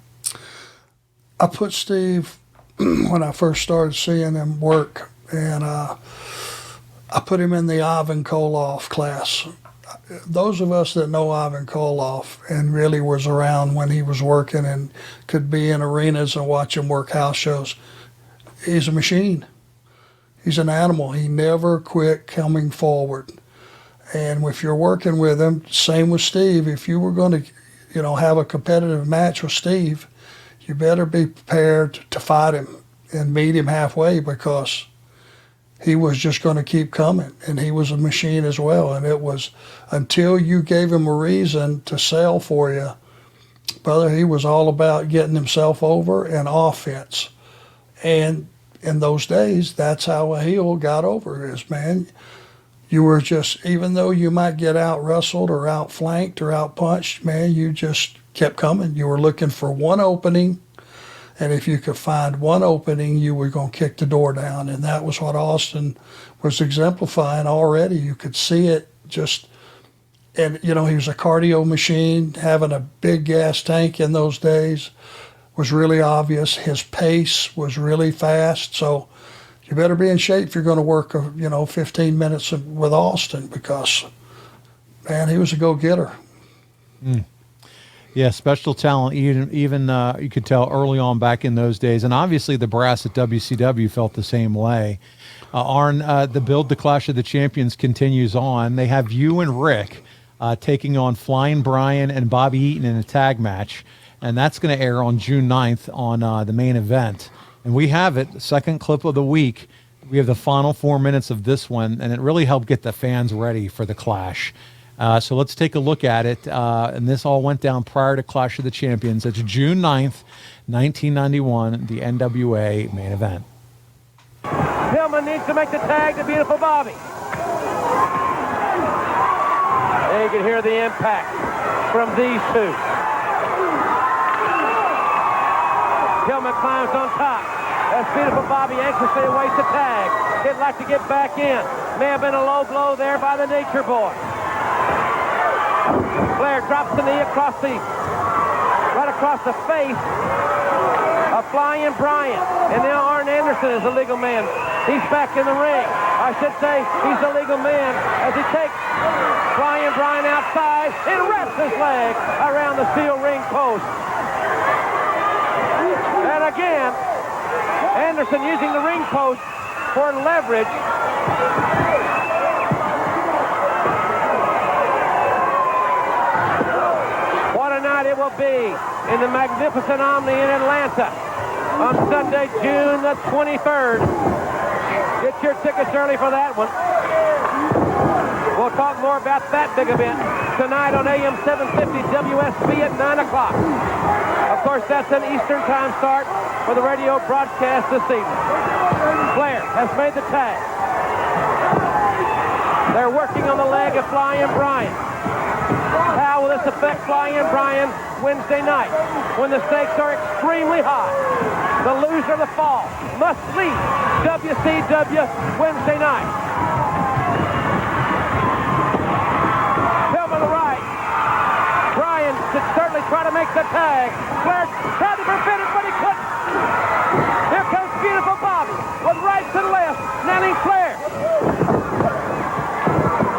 I put Steve, when I first started seeing him work, and I put him in the Ivan Koloff class. Those of us that know Ivan Koloff and really was around when he was working and could be in arenas and watch him work house shows, he's a machine. He's an animal. He never quit coming forward. And if you're working with him, same with Steve, if you were going to, have a competitive match with Steve, you better be prepared to fight him and meet him halfway, because he was just going to keep coming, and he was a machine as well. And it was until you gave him a reason to sell for you, brother, he was all about getting himself over and offense. And in those days, that's how a heel got over is, man. You were just, even though you might get out wrestled or out flanked or out punched, man, you just kept coming. You were looking for one opening, and if you could find one opening, you were going to kick the door down. And that was what Austin was exemplifying already. You could see it just, and he was a cardio machine. Having a big gas tank in those days was really obvious. His pace was really fast. So you better be in shape if you're going to work, 15 minutes with Austin, because, man, he was a go-getter. Yeah, special talent. Even you could tell early on back in those days, and obviously the brass at WCW felt the same way. Arn, the build to Clash of the Champions continues on. They have you and Rick taking on Flying Brian and Bobby Eaton in a tag match, and that's going to air on June 9th on the main event. And we have it, second clip of the week. We have the final 4 minutes of this one, and it really helped get the fans ready for the Clash. So let's take a look at it. And this all went down prior to Clash of the Champions. It's June 9th, 1991, the NWA main event. Pillman needs to make the tag to Beautiful Bobby. There you can hear the impact from these two. Pillman climbs on top. That's Beautiful Bobby anxiously awaits the tag. He'd like to get back in. May have been a low blow there by the Nature Boy. Flair drops the knee right across the face of Flying Brian. And now Arn Anderson is a legal man. He's back in the ring. I should say he's a legal man as he takes Flying Brian outside and wraps his leg around the steel ring post. And again, Anderson using the ring post for leverage. What a night it will be in the magnificent Omni in Atlanta on Sunday, June the 23rd. Get your tickets early for that one. We'll talk more about that big event tonight on AM 750 WSB at 9 o'clock. Of course, that's an Eastern time start for the radio broadcast this evening. Flair has made the tag. They're working on the leg of Flying Brian. How will this affect Flying Brian Wednesday night when the stakes are extremely high? The loser of the fall must leave WCW Wednesday night. Pillman to the right. Brian should certainly try to make the tag. Flair tried to prevent it, but he couldn't. Here comes Beautiful Bobby with right to left, nailing Flair.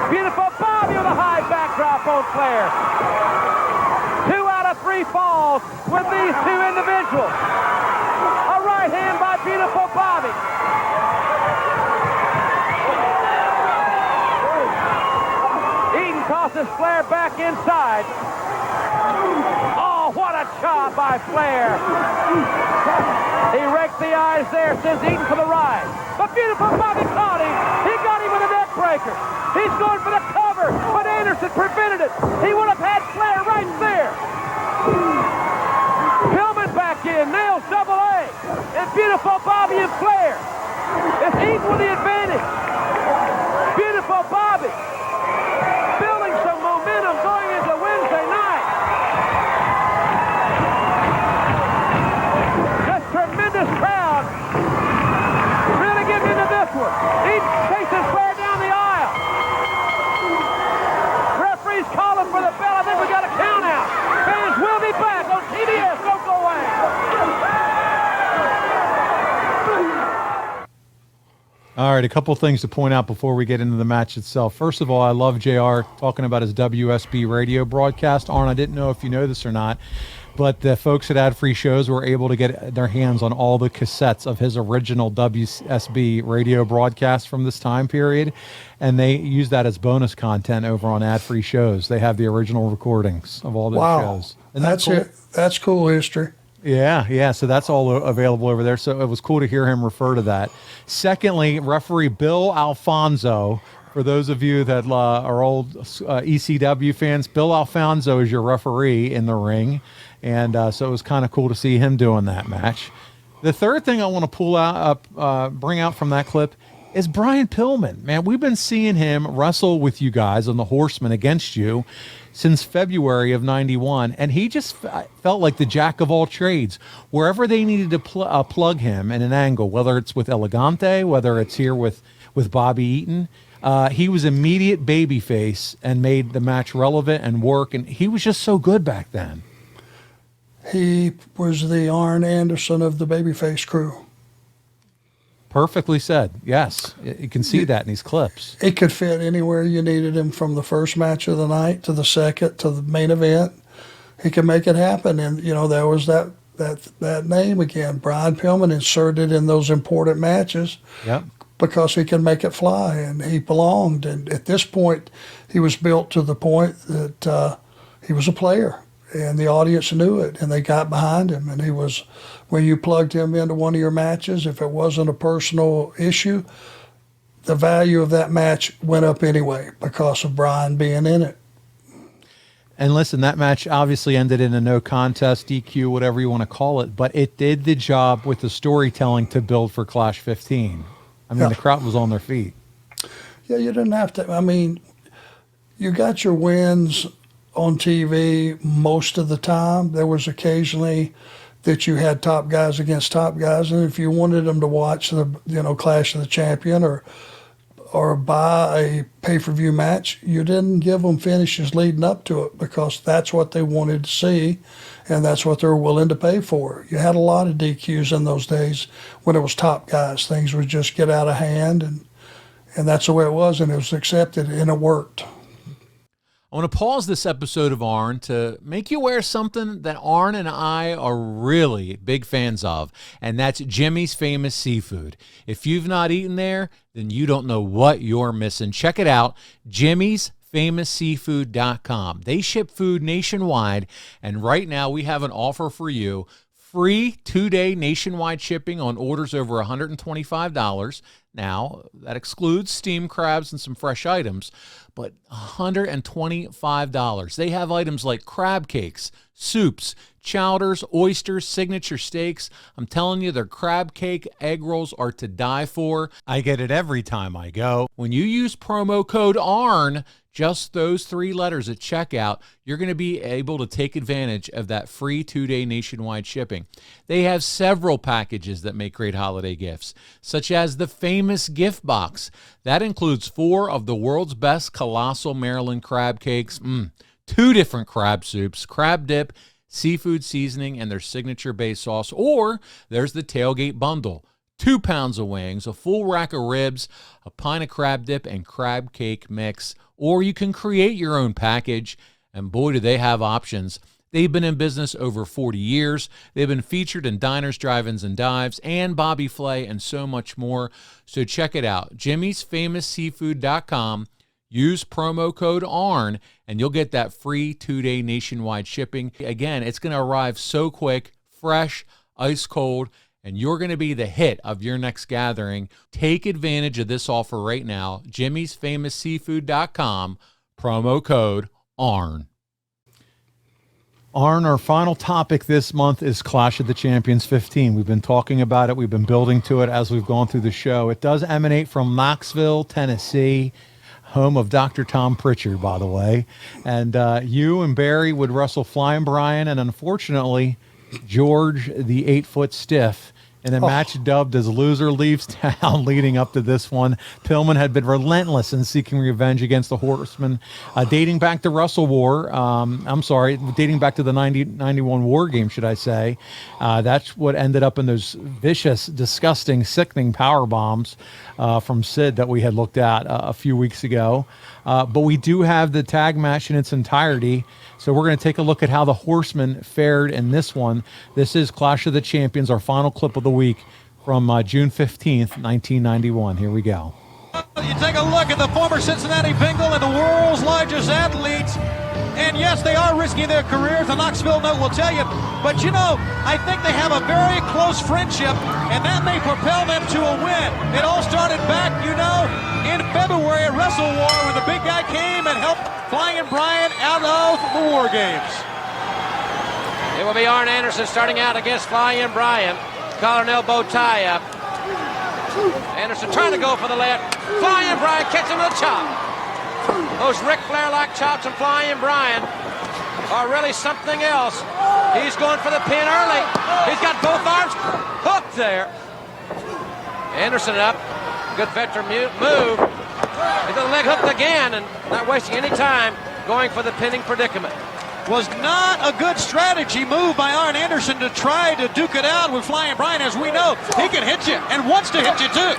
Beautiful Bobby with a high backdrop on Flair. 2 out of 3 falls with these two individuals. A right hand by Beautiful Bobby. Eaton tosses Flair back inside. Oh, what a chop by Flair. He raked the eyes there, sends Eaton for the ride. But Beautiful Bobby caught him. He got him with a neck breaker. He's going for the cover, but Anderson prevented it. He would have had Flair right there. Pillman back in, nails double A. And Beautiful Bobby and Flair. It's Eaton with the advantage. Beautiful Bobby building some momentum going into Wednesday night. This tremendous crowd really getting into this one. Eaton chases Flair down the aisle. Referee's calling for the bell. I think we got a count out. Fans will be back on TBS. Don't go away. All right, a couple things to point out before we get into the match itself. First of all, I love JR talking about his WSB radio broadcast. Arn, I didn't know if you know this or not, but the folks at Ad Free Shows were able to get their hands on all the cassettes of his original WSB radio broadcast from this time period, and they use that as bonus content over on Ad Free Shows. They have the original recordings of all those shows. Isn't that cool? That's cool history. Yeah. So that's all available over there. So it was cool to hear him refer to that. Secondly, referee Bill Alfonso. For those of you that are old ECW fans, Bill Alfonso is your referee in the ring. And so it was kind of cool to see him doing that match. The third thing I want to bring out from that clip is Brian Pillman. Man, we've been seeing him wrestle with you guys on the Horsemen against you since February of 91, and he just felt like the jack of all trades. Wherever they needed to plug him in an angle, whether it's with Elegante, whether it's here with Bobby Eaton, he was immediate babyface and made the match relevant and work, and he was just so good back then. He was the Arn Anderson of the babyface crew. Perfectly said. Yes, you can see that in these clips. It could fit anywhere you needed him, from the first match of the night to the second to the main event he can make it happen. And, you know, there was that name again, Brian Pillman, inserted in those important matches. Yep. Because he can make it fly, and he belonged. And at this point, he was built to the point that he was a player, and the audience knew it, and they got behind him. And he was, when you plugged him into one of your matches, if it wasn't a personal issue, the value of that match went up anyway because of Brian being in it. And listen, that match obviously ended in a no contest, DQ, whatever you want to call it, but it did the job with the storytelling to build for Clash 15. I mean, the crowd was on their feet. Yeah, you didn't have to. I mean, you got your wins on TV most of the time. There was occasionally that you had top guys against top guys, and if you wanted them to watch the, you know, Clash of the Champion or buy a pay-per-view match, you didn't give them finishes leading up to it because that's what they wanted to see, and that's what they're willing to pay for. You had a lot of DQs in those days when it was top guys. Things would just get out of hand, and that's the way it was, and it was accepted, and it worked. I want to pause this episode of Arn to make you aware of something that Arn and I are really big fans of, and that's Jimmy's Famous Seafood. If you've not eaten there, then you don't know what you're missing. Check it out, jimmysfamousseafood.com. They ship food nationwide, and right now we have an offer for you. Free 2-day nationwide shipping on orders over $125. Now, that excludes steamed crabs and some fresh items, but $125. They have items like crab cakes, soups, chowders, oysters, signature steaks. I'm telling you, their crab cake egg rolls are to die for. I get it every time I go. When you use promo code ARN, just those 3 letters at checkout, you're going to be able to take advantage of that free 2-day nationwide shipping. They have several packages that make great holiday gifts, such as the famous gift box. That includes 4 of the world's best colossal Maryland crab cakes, 2 different crab soups, crab dip, seafood seasoning, and their signature base sauce. Or there's the tailgate bundle. 2 pounds of wings, a full rack of ribs, a pint of crab dip, and crab cake mix. Or you can create your own package, and boy, do they have options. They've been in business over 40 years. They've been featured in diners, drive-ins, and dives, and Bobby Flay, and so much more. So check it out, jimmysfamousseafood.com. Use promo code ARN, and you'll get that free 2-day nationwide shipping. Again, it's going to arrive so quick, fresh, ice cold, and you're going to be the hit of your next gathering. Take advantage of this offer right now. jimmysfamousseafood.com, promo code ARN. Arn, our final topic this month is Clash of the Champions 15. We've been talking about it. We've been building to it as we've gone through the show. It does emanate from Knoxville, Tennessee, home of Dr. Tom Pritchard, by the way. And you and Barry would wrestle Flying Brian, and unfortunately, George, the 8-foot stiff, in a match dubbed as Loser Leaves Town leading up to this one. Pillman had been relentless in seeking revenge against the Horsemen, dating back to Wrestle War. Dating back to the 91 War Game, should I say. That's what ended up in those vicious, disgusting, sickening power bombs from Sid that we had looked at a few weeks ago. But we do have the tag match in its entirety. So we're going to take a look at how the Horsemen fared in this one. This is Clash of the Champions, our final clip of the week from June 15th, 1991. Here we go. You take a look at the former Cincinnati Bengal and the world's largest athletes. And yes, they are risking their careers, the Knoxville note will tell you. But you know, I think they have a very close friendship, and that may propel them to a win. It all started back, you know, in February at Wrestle War when the big guy came and helped Flying Brian out of the War Games. It will be Arn Anderson starting out against Flying Brian. Collar and elbow tie up. Anderson trying to go for the left. Flying Brian catches him with a chop. Those Ric Flair-like chops from Flying Brian are really something else. He's going for the pin early. He's got both arms hooked there. Anderson up. Good veteran move. He got the leg hooked again and not wasting any time going for the pinning predicament. Was not a good strategy move by Arn Anderson to try to duke it out with Flying Brian. As we know, he can hit you and wants to hit you too.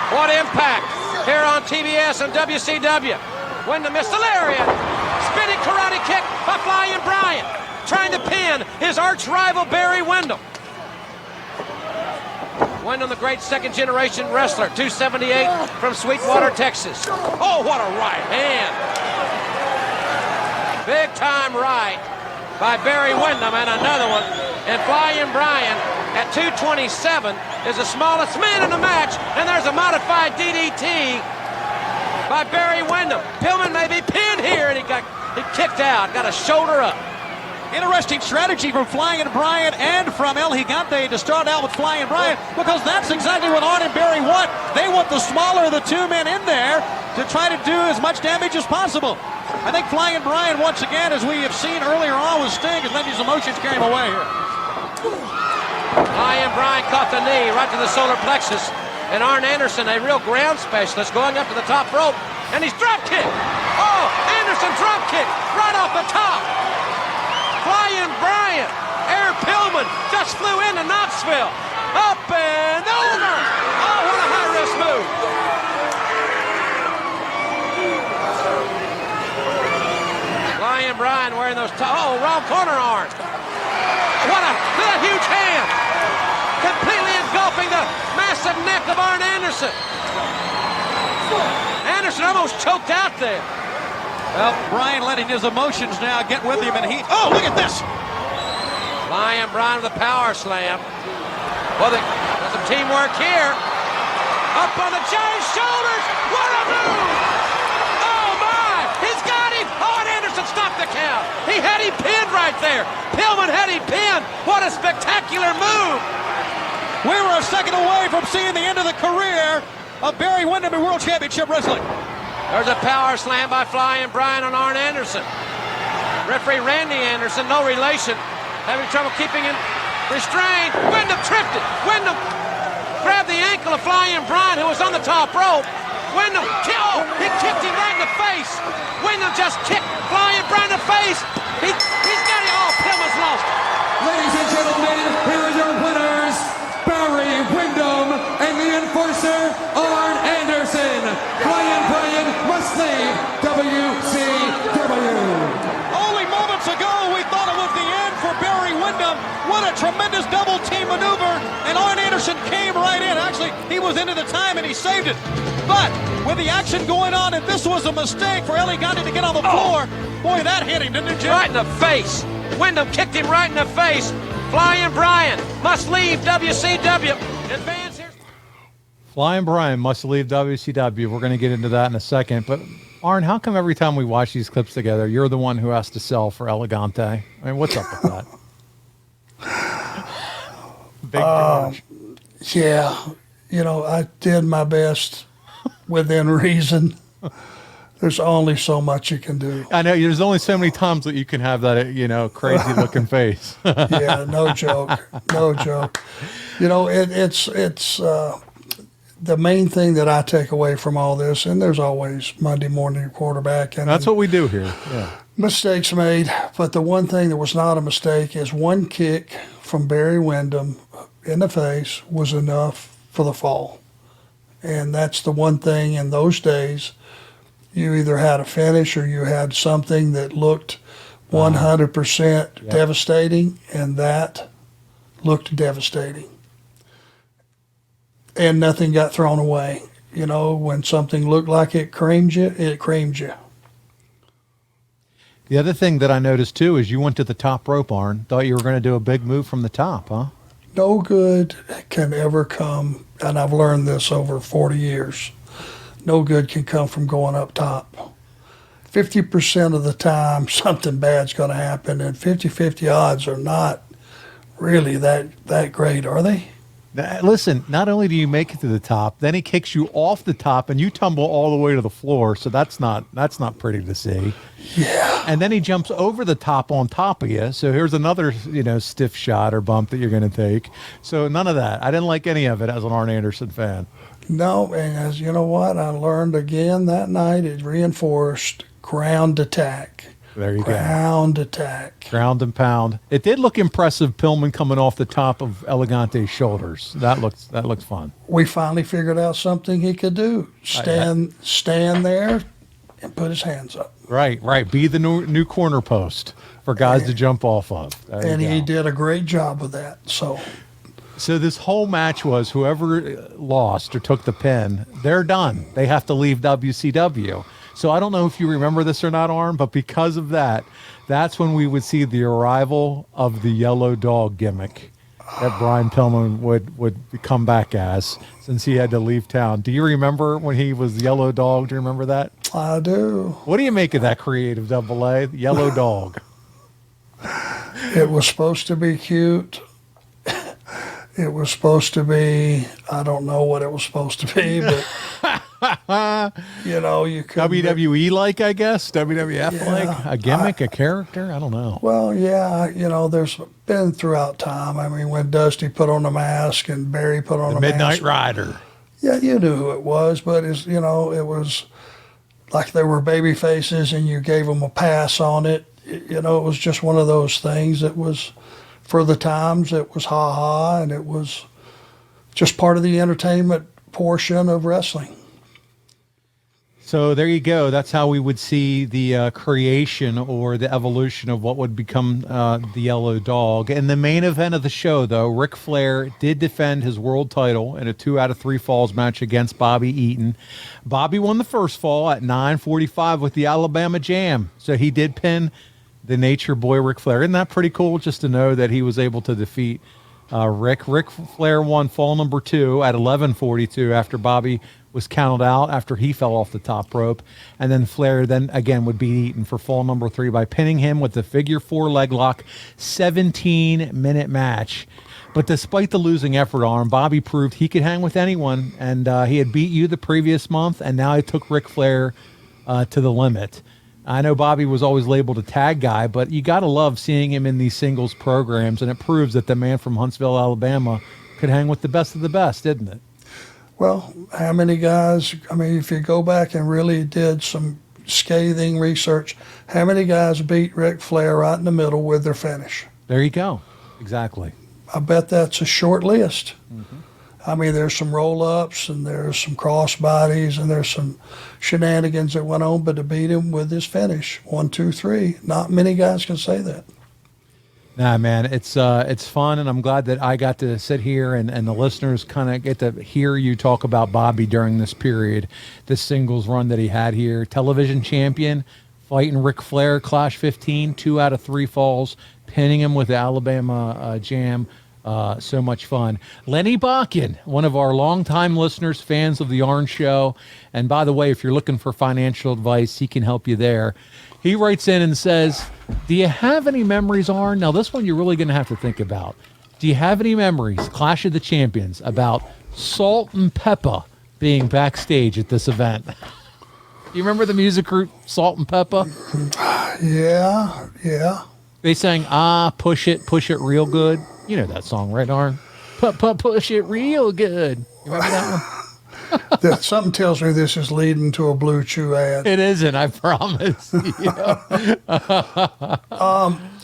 What impact here on TBS and WCW. Wyndham missed the lariat. Spinning karate kick by Flying Brian. Trying to pin his arch rival Barry Windham. Windham, the great second-generation wrestler, 278 from Sweetwater, Texas. Oh, what a right hand. Big-time right by Barry Windham, and another one. And Flying Brian at 227 is the smallest man in the match, and there's a modified DDT by Barry Windham. Pillman may be pinned here, and he kicked out, got a shoulder up. Interesting strategy from Flying Brian and from El Gigante to start out with Flying Brian, because that's exactly what Arn and Barry want. They want the smaller of the two men in there to try to do as much damage as possible. I think Flying Brian, once again, as we have seen earlier on with Sting, has let his emotions carry him away here. Flying Brian caught the knee right to the solar plexus, and Arn Anderson, a real ground specialist, going up to the top rope, and he's drop kick. Oh, Anderson drop kick right off the top. Flying Brian, Air Pillman just flew into Knoxville. Up and over. Oh, what a high-risk move. Flying Brian wearing those, wrong corner arm. What a huge hand. Completely engulfing the massive neck of Arn Anderson. Anderson almost choked out there. Well, Brian letting his emotions now get with him, and oh, look at this! Flying Brian with a power slam. Well, there's some teamwork here. Up on the giant's shoulders. What a move! Oh, my! He's got him! Oh, and Anderson stopped the count. He had him pinned right there. Pillman had him pinned. What a spectacular move! We were a second away from seeing the end of the career of Barry Windham in World Championship Wrestling. There's a power slam by Flying Brian on Arn Anderson. Referee Randy Anderson, no relation, having trouble keeping him restrained. Windham tripped it. Windham grabbed the ankle of Flying Brian, who was on the top rope. Windham, he kicked him right in the face. Windham just kicked Flying Brian in the face. He's got it. Oh, Pillman's lost it. Ladies and gentlemen, here are your winners, Barry Windham and the enforcer, Arn Anderson. Flying Brian must leave WCW. Only moments ago, we thought it was the end for Barry Windham. What a tremendous double team maneuver, and Arn Anderson came right in. Actually, he was into the time, and he saved it. But with the action going on, and this was a mistake for El Gigante to get on the floor, boy, that hit him, didn't it, Jim? Right in the face. Wyndham kicked him right in the face. Flying Brian must leave WCW. Advance here. Flying Brian must leave WCW. We're going to get into that in a second. But, Arn, how come every time we watch these clips together, you're the one who has to sell for El Gigante? I mean, what's up with that? Big George. Yeah, I did my best within reason. There's only so much you can do. I know, there's only so many times that you can have that, crazy-looking face. Yeah, no joke. No joke. It's the main thing that I take away from all this, and there's always Monday morning quarterback. And that's what we do here, yeah. Mistakes made, but the one thing that was not a mistake is one kick from Barry Windham in the face was enough for the fall. And that's the one thing in those days, you either had a finish or you had something that looked 100% devastating, and that looked devastating. And nothing got thrown away. When something looked like it creamed you, it creamed you. The other thing that I noticed, too, is you went to the top rope, Arn. Thought you were going to do a big move from the top, huh? No good can ever come, and I've learned this over 40 years. No good can come from going up top. 50% of the time, something bad's going to happen, and 50-50 odds are not really that great, are they? Listen, not only do you make it to the top, then he kicks you off the top, and you tumble all the way to the floor. So that's not pretty to see. Yeah. And then he jumps over the top on top of you. So here's another, stiff shot or bump that you're going to take. So none of that. I didn't like any of it as an Arn Anderson fan. No, and as you know what, I learned again that night, it reinforced ground attack. There you go. Ground attack. Ground and pound. It did look impressive, Pillman coming off the top of El Gigante's shoulders. That looks fun. We finally figured out something he could do. Stand there, and put his hands up. Right. Be the new corner post for guys to jump off of. And he did a great job with that. So this whole match was whoever lost or took the pin, they're done. They have to leave WCW. So I don't know if you remember this or not, Arn, but because of that, that's when we would see the arrival of the yellow dog gimmick that Brian Pillman would come back as, since he had to leave town. Do you remember when he was yellow dog? Do you remember that? I do. What do you make of that creative, Double A? Yellow dog. It was supposed to be cute. It was supposed to be, I don't know what it was supposed to be, but, you could. WWE like, I guess? WWF like? A gimmick, a character? I don't know. Well, yeah, there's been throughout time. I mean, when Dusty put on the mask and Barry put on the a Midnight mask. Rider. Yeah, you knew who it was, but it was like they were baby faces and you gave them a pass on it. It was just one of those things that was, for the times, it was ha-ha, and it was just part of the entertainment portion of wrestling. So there you go. That's how we would see the creation or the evolution of what would become the Yellow Dog. In the main event of the show, though, Ric Flair did defend his world title in a 2 out of 3 falls match against Bobby Eaton. Bobby won the first fall at 9:45 with the Alabama Jam. So he did pin the Nature Boy Ric Flair. Isn't that pretty cool just to know that he was able to defeat Ric? Ric Flair won fall number 2 at 11:42 after Bobby was counted out after he fell off the top rope. And then Flair then again would beat Eaton for fall number 3 by pinning him with the figure 4 leg lock, 17-minute match. But despite the losing effort on him, Bobby proved he could hang with anyone, and he had beat you the previous month, and now he took Ric Flair to the limit. I know Bobby was always labeled a tag guy, but you got to love seeing him in these singles programs, and it proves that the man from Huntsville, Alabama, could hang with the best of the best, didn't it? Well, how many guys, I mean, if you go back and really did some scathing research, how many guys beat Ric Flair right in the middle with their finish? There you go. Exactly. I bet that's a short list. Mm-hmm. I mean, there's some roll-ups and there's some cross-bodies and there's some shenanigans that went on, but to beat him with his finish, 1, 2, 3, not many guys can say that. Nah, man, it's fun, and I'm glad that I got to sit here and the listeners kind of get to hear you talk about Bobby during this period, this singles run that he had here. Television champion, fighting Ric Flair, Clash 15, 2 out of 3 falls, pinning him with the Alabama Jam. So much fun. Lenny Bakken, one of our longtime listeners, fans of the Arn Show. And by the way, if you're looking for financial advice, he can help you there. He writes in and says, do you have any memories, Arn? Now, this one you're really going to have to think about. Do you have any memories, Clash of the Champions, about Salt and Pepper being backstage at this event? Do you remember the music group Salt and Pepper? Yeah. They sang, push it real good. You know that song, right, Arn? Push it real good. You remember that one? Something tells me this is leading to a Blue Chew ad. It isn't, I promise.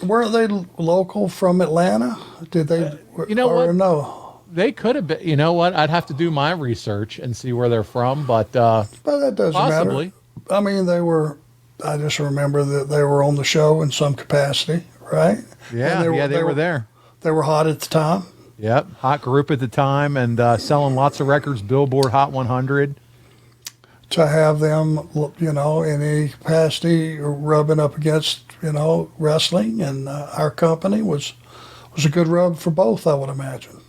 Weren't they local from Atlanta? Did they? You know what? No. They could have been. You know what? I'd have to do my research and see where they're from, but that doesn't possibly. Matter. I mean, they were. I just remember that they were on the show in some capacity, right? Yeah, they were there. They were hot at the time. Yep, hot group at the time and selling lots of records, Billboard Hot 100. To have them, in any capacity rubbing up against, wrestling and our company was a good rub for both, I would imagine.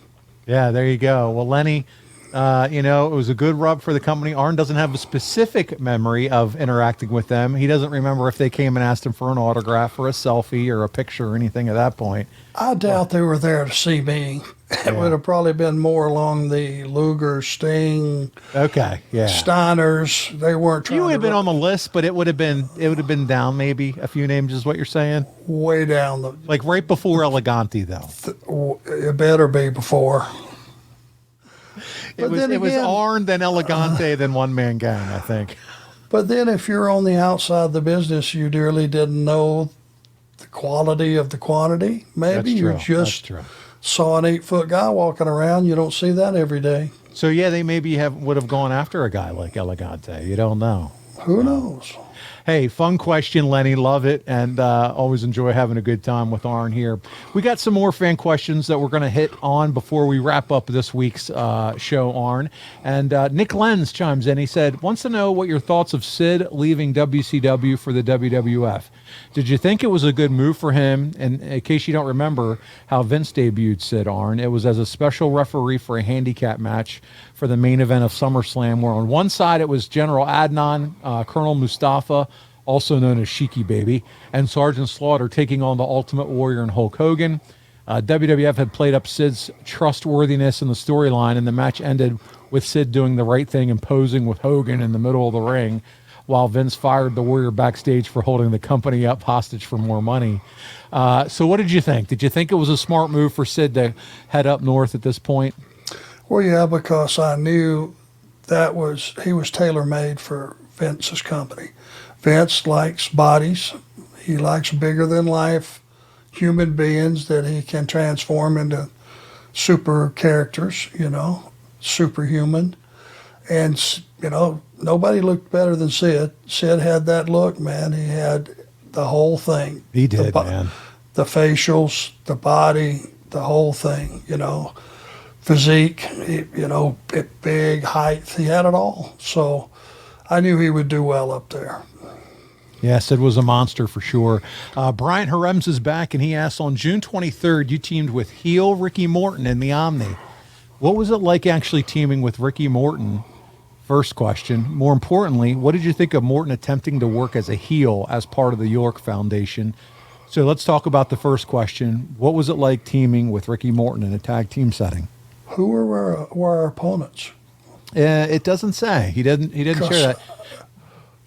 Yeah, there you go. Well, Lenny, it was a good rub for the company. Arn doesn't have a specific memory of interacting with them. He doesn't remember if they came and asked him for an autograph or a selfie or a picture or anything at that point. I doubt they were there to see me. It would have probably been more along the Luger, Sting, Steiners. They weren't trying. You would have been on the list, but it would have been down maybe a few names, is what you're saying. Way down like right before Elegante, though. It better be before. It was Arn, then Elegante, then One Man Gang, I think. But then if you're on the outside of the business, you really didn't know the quality of the quantity. Maybe you just saw an 8-foot guy walking around. You don't see that every day. So, yeah, they maybe would have gone after a guy like Elegante. You don't know. Who knows? Hey, fun question, Lenny. Love it. And always enjoy having a good time with Arn here. We got some more fan questions that we're going to hit on before we wrap up this week's show, Arn. And Nick Lenz chimes in. He said, wants to know what your thoughts of Sid leaving WCW for the WWF. Did you think it was a good move for him? And in case you don't remember how Vince debuted Sid, Arn, it was as a special referee for a handicap match for the main event of SummerSlam, where on one side it was General Adnan, Colonel Mustafa, also known as Sheiky Baby, and Sergeant Slaughter taking on the Ultimate Warrior and Hulk Hogan. WWF had played up Sid's trustworthiness in the storyline, and the match ended with Sid doing the right thing and posing with Hogan in the middle of the ring, while Vince fired the Warrior backstage for holding the company up hostage for more money. So what did you think? Did you think it was a smart move for Sid to head up north at this point? Well, yeah, because I knew he was tailor-made for Vince's company. Vince likes bodies. He likes bigger-than-life human beings that he can transform into super characters, superhuman. And, nobody looked better than Sid. Sid had that look, man. He had the whole thing. He did, man. The facials, the body, the whole thing, physique, big height. He had it all. So I knew he would do well up there. Yeah, Sid was a monster for sure. Brian Harems is back, and he asks, on June 23rd, you teamed with heel Ricky Morton in the Omni. What was it like actually teaming with Ricky Morton? First question. More importantly, what did you think of Morton attempting to work as a heel as part of the York Foundation? So let's talk about the first question. What was it like teaming with Ricky Morton in a tag team setting? Who were our opponents? It doesn't say. He didn't share that.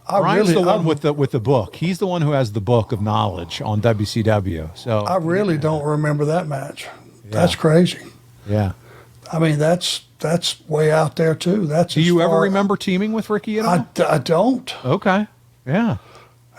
Brian's the one with the book. He's the one who has the book of knowledge on WCW. So I really don't remember that match. Yeah. That's crazy. Yeah. I mean, that's way out there too. Do you ever remember teaming with Ricky at all? I don't. Okay. Yeah.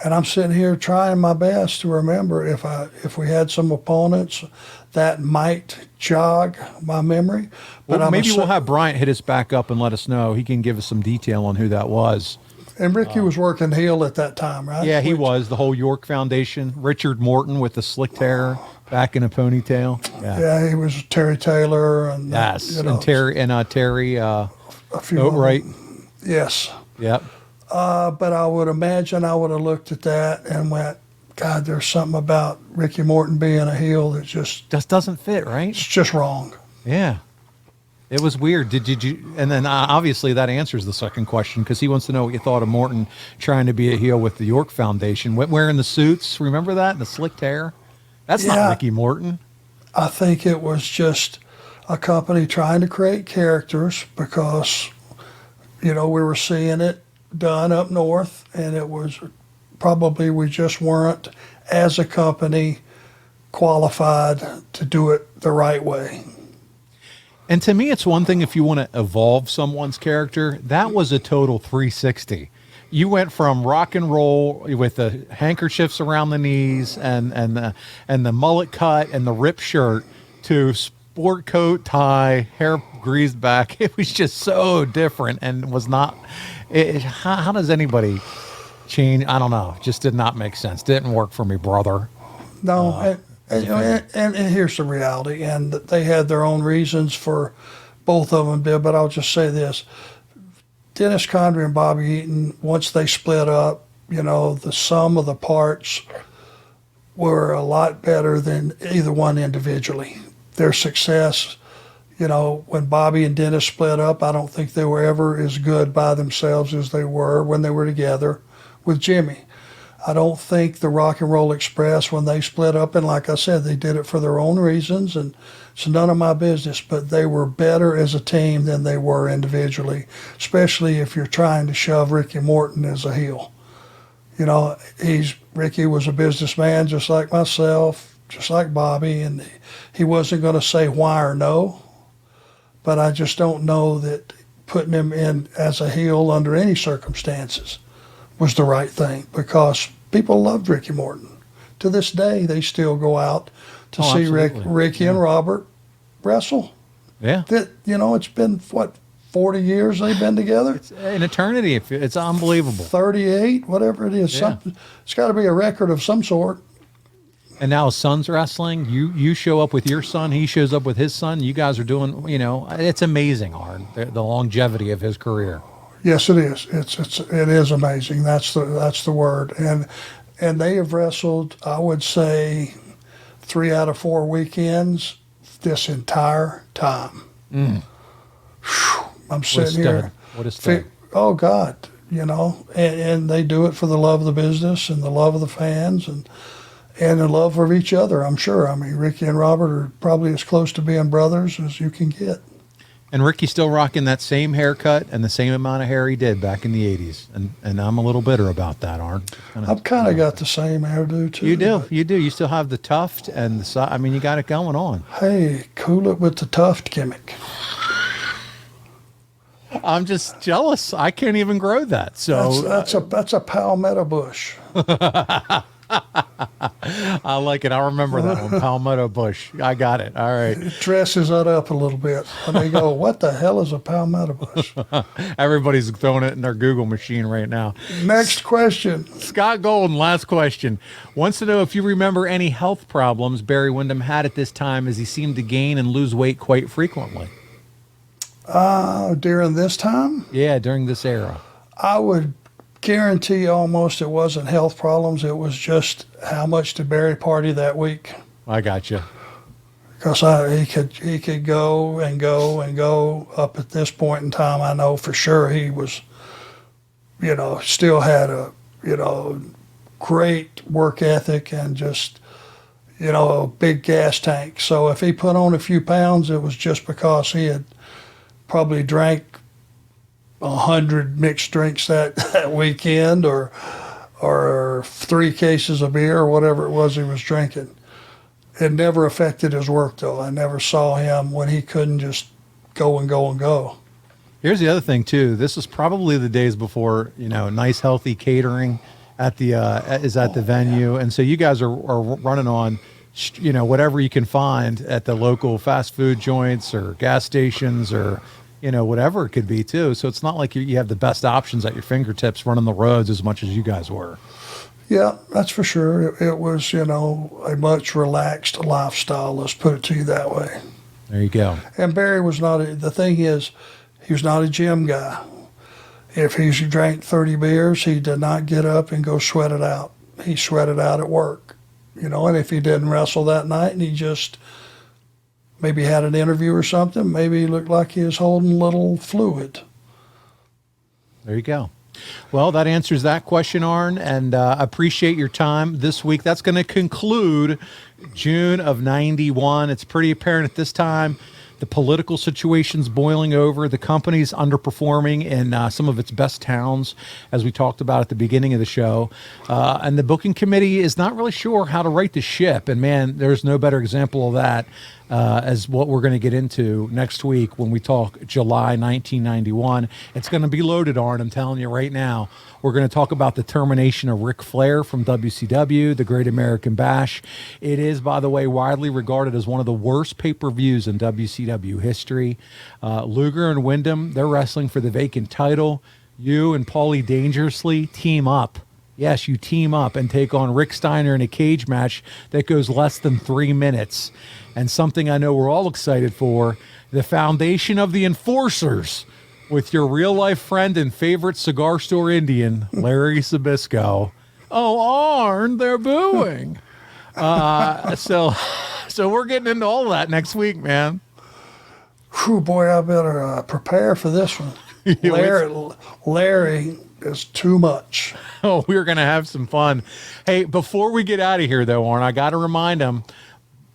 And I'm sitting here trying my best to remember if we had some opponents that might jog my memory. But well, maybe we'll have Bryant hit us back up and let us know. He can give us some detail on who that was. And Ricky was working heel at that time, right? Yeah, he was. The whole York Foundation. Richard Morton with the slicked hair back in a ponytail. Yeah, he was Terry Taylor. And, and Terry Oatright. Yes. Yep. But I would imagine I would have looked at that and went, God, there's something about Ricky Morton being a heel that just doesn't fit, right? It's just wrong. Yeah. It was weird. Did you? And then obviously that answers the second question, because he wants to know what you thought of Morton trying to be a heel with the York Foundation, wearing the suits. Remember that, and the slicked hair? That's not Ricky Morton. I think it was just a company trying to create characters because, we were seeing it done up north, and it was probably we just weren't, as a company, qualified to do it the right way. And to me, it's one thing if you want to evolve someone's character. That was a total 360. You went from rock and roll with the handkerchiefs around the knees and the mullet cut and the ripped shirt to sport coat, tie, hair greased back. It was just so different and was not. How does anybody change? I don't know. Just did not make sense. Didn't work for me, brother. No. And here's the reality, and they had their own reasons for both of them did, but I'll just say this. Dennis Conrad and Bobby Eaton, once they split up, the sum of the parts were a lot better than either one individually. Their success, when Bobby and Dennis split up, I don't think they were ever as good by themselves as they were when they were together with Jimmy. I don't think the Rock and Roll Express, when they split up, and like I said, they did it for their own reasons, and it's none of my business, but they were better as a team than they were individually, especially if you're trying to shove Ricky Morton as a heel. Ricky was a businessman just like myself, just like Bobby, and he wasn't going to say why or no, but I just don't know that putting him in as a heel under any circumstances was the right thing, because people loved Ricky Morton. To this day, they still go out to see Ricky and Robert wrestle. Yeah. It's been, 40 years they've been together. It's an eternity. It's unbelievable. 38, whatever it is. Yeah. It's got to be a record of some sort. And now his son's wrestling. You show up with your son. He shows up with his son. You guys are doing, it's amazing, Arn, the longevity of his career. Yes, it is. It is amazing. That's the word. And they have wrestled, I would say, 3 out of 4 weekends this entire time. Mm. I'm sitting here. What a stud. Oh God, and they do it for the love of the business and the love of the fans and the love of each other. I'm sure. I mean, Ricky and Robert are probably as close to being brothers as you can get. And Ricky's still rocking that same haircut and the same amount of hair he did back in the 80s. And I'm a little bitter about that, Arn. I've kind of got the same hairdo, too. You do. You do. You still have the tuft and the side. I mean, you got it going on. Hey, cool it with the tuft gimmick. I'm just jealous. I can't even grow that. So that's a palmetto bush. I like it. I remember that one, palmetto bush. I got it. All right. It dresses that up a little bit. And they go, what the hell is a palmetto bush? Everybody's throwing it in their Google machine right now. Next question. Scott Golden, last question. Wants to know if you remember any health problems Barry Windham had at this time, as he seemed to gain and lose weight quite frequently. During this time? Yeah, during this era. I would guarantee almost it wasn't health problems. It was just how much did Barry party that week. I got you. Because he could go and go and go. Up at this point in time, I know for sure he was, still had a, great work ethic and just, a big gas tank. So if he put on a few pounds, it was just because he had probably drank 100 mixed drinks that weekend or 3 cases of beer or whatever it was he was drinking. It never affected his work, though. I never saw him when he couldn't just go and go and go. Here's the other thing, too. This is probably the days before, nice, healthy catering at the venue. And so you guys are running on, whatever you can find at the local fast food joints or gas stations or, whatever it could be, too. So it's not like you have the best options at your fingertips running the roads as much as you guys were. Yeah, that's for sure. It was, a much relaxed lifestyle. Let's put it to you that way. There you go. And Barry was the thing is, he was not a gym guy. If he drank 30 beers, he did not get up and go sweat it out. He sweated out at work, and if he didn't wrestle that night and he just maybe had an interview or something, maybe he looked like he was holding a little fluid. There you go. Well, that answers that question, Arn, and I appreciate your time this week. That's going to conclude June of '91. It's pretty apparent at this time the political situation's boiling over. The company's underperforming in some of its best towns, as we talked about at the beginning of the show. And the booking committee is not really sure how to right the ship. And, man, there's no better example of that as what we're going to get into next week when we talk July 1991. It's going to be loaded, Arn, I'm telling you right now. We're going to talk about the termination of Ric Flair from WCW, the Great American Bash. It is, by the way, widely regarded as one of the worst pay-per-views in WCW history. Luger and Windham, they're wrestling for the vacant title. You and Paulie Dangerously team up. Yes, you team up and take on Rick Steiner in a cage match that goes less than 3 minutes. And something I know we're all excited for, the foundation of the Enforcers, with your real-life friend and favorite cigar store Indian, Larry Sabisco. Oh, Arn, they're booing. So we're getting into all of that next week, man. Whew, boy, I better prepare for this one. Larry is too much. Oh, we're going to have some fun. Hey, before we get out of here, though, Arn, I got to remind him,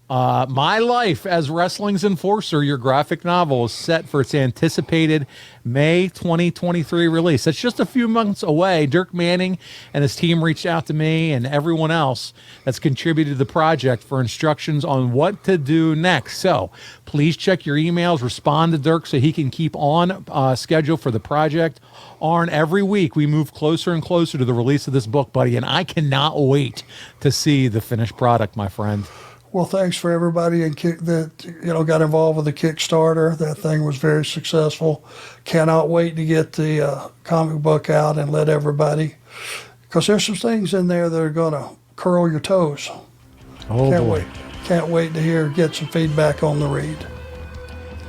My Life as Wrestling's Enforcer, your graphic novel, is set for its anticipated May 2023 release. That's just a few months away. Dirk Manning and his team reached out to me and everyone else that's contributed to the project for instructions on what to do next. So please check your emails, respond to Dirk so he can keep on schedule for the project. Arn, every week we move closer and closer to the release of this book, buddy, and I cannot wait to see the finished product, my friend. Well, thanks for everybody that got involved with the Kickstarter. That thing was very successful. Cannot wait to get the comic book out and let everybody, because there's some things in there that are going to curl your toes. Oh, Can't boy. wait. Can't wait to get some feedback on the read.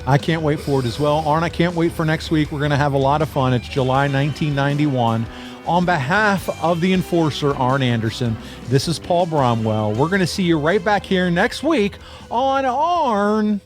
I can't wait for it as well. Arn, I can't wait for next week. We're going to have a lot of fun. It's July 1991. On behalf of the enforcer, Arn Anderson, this is Paul Bromwell. We're going to see you right back here next week on Arn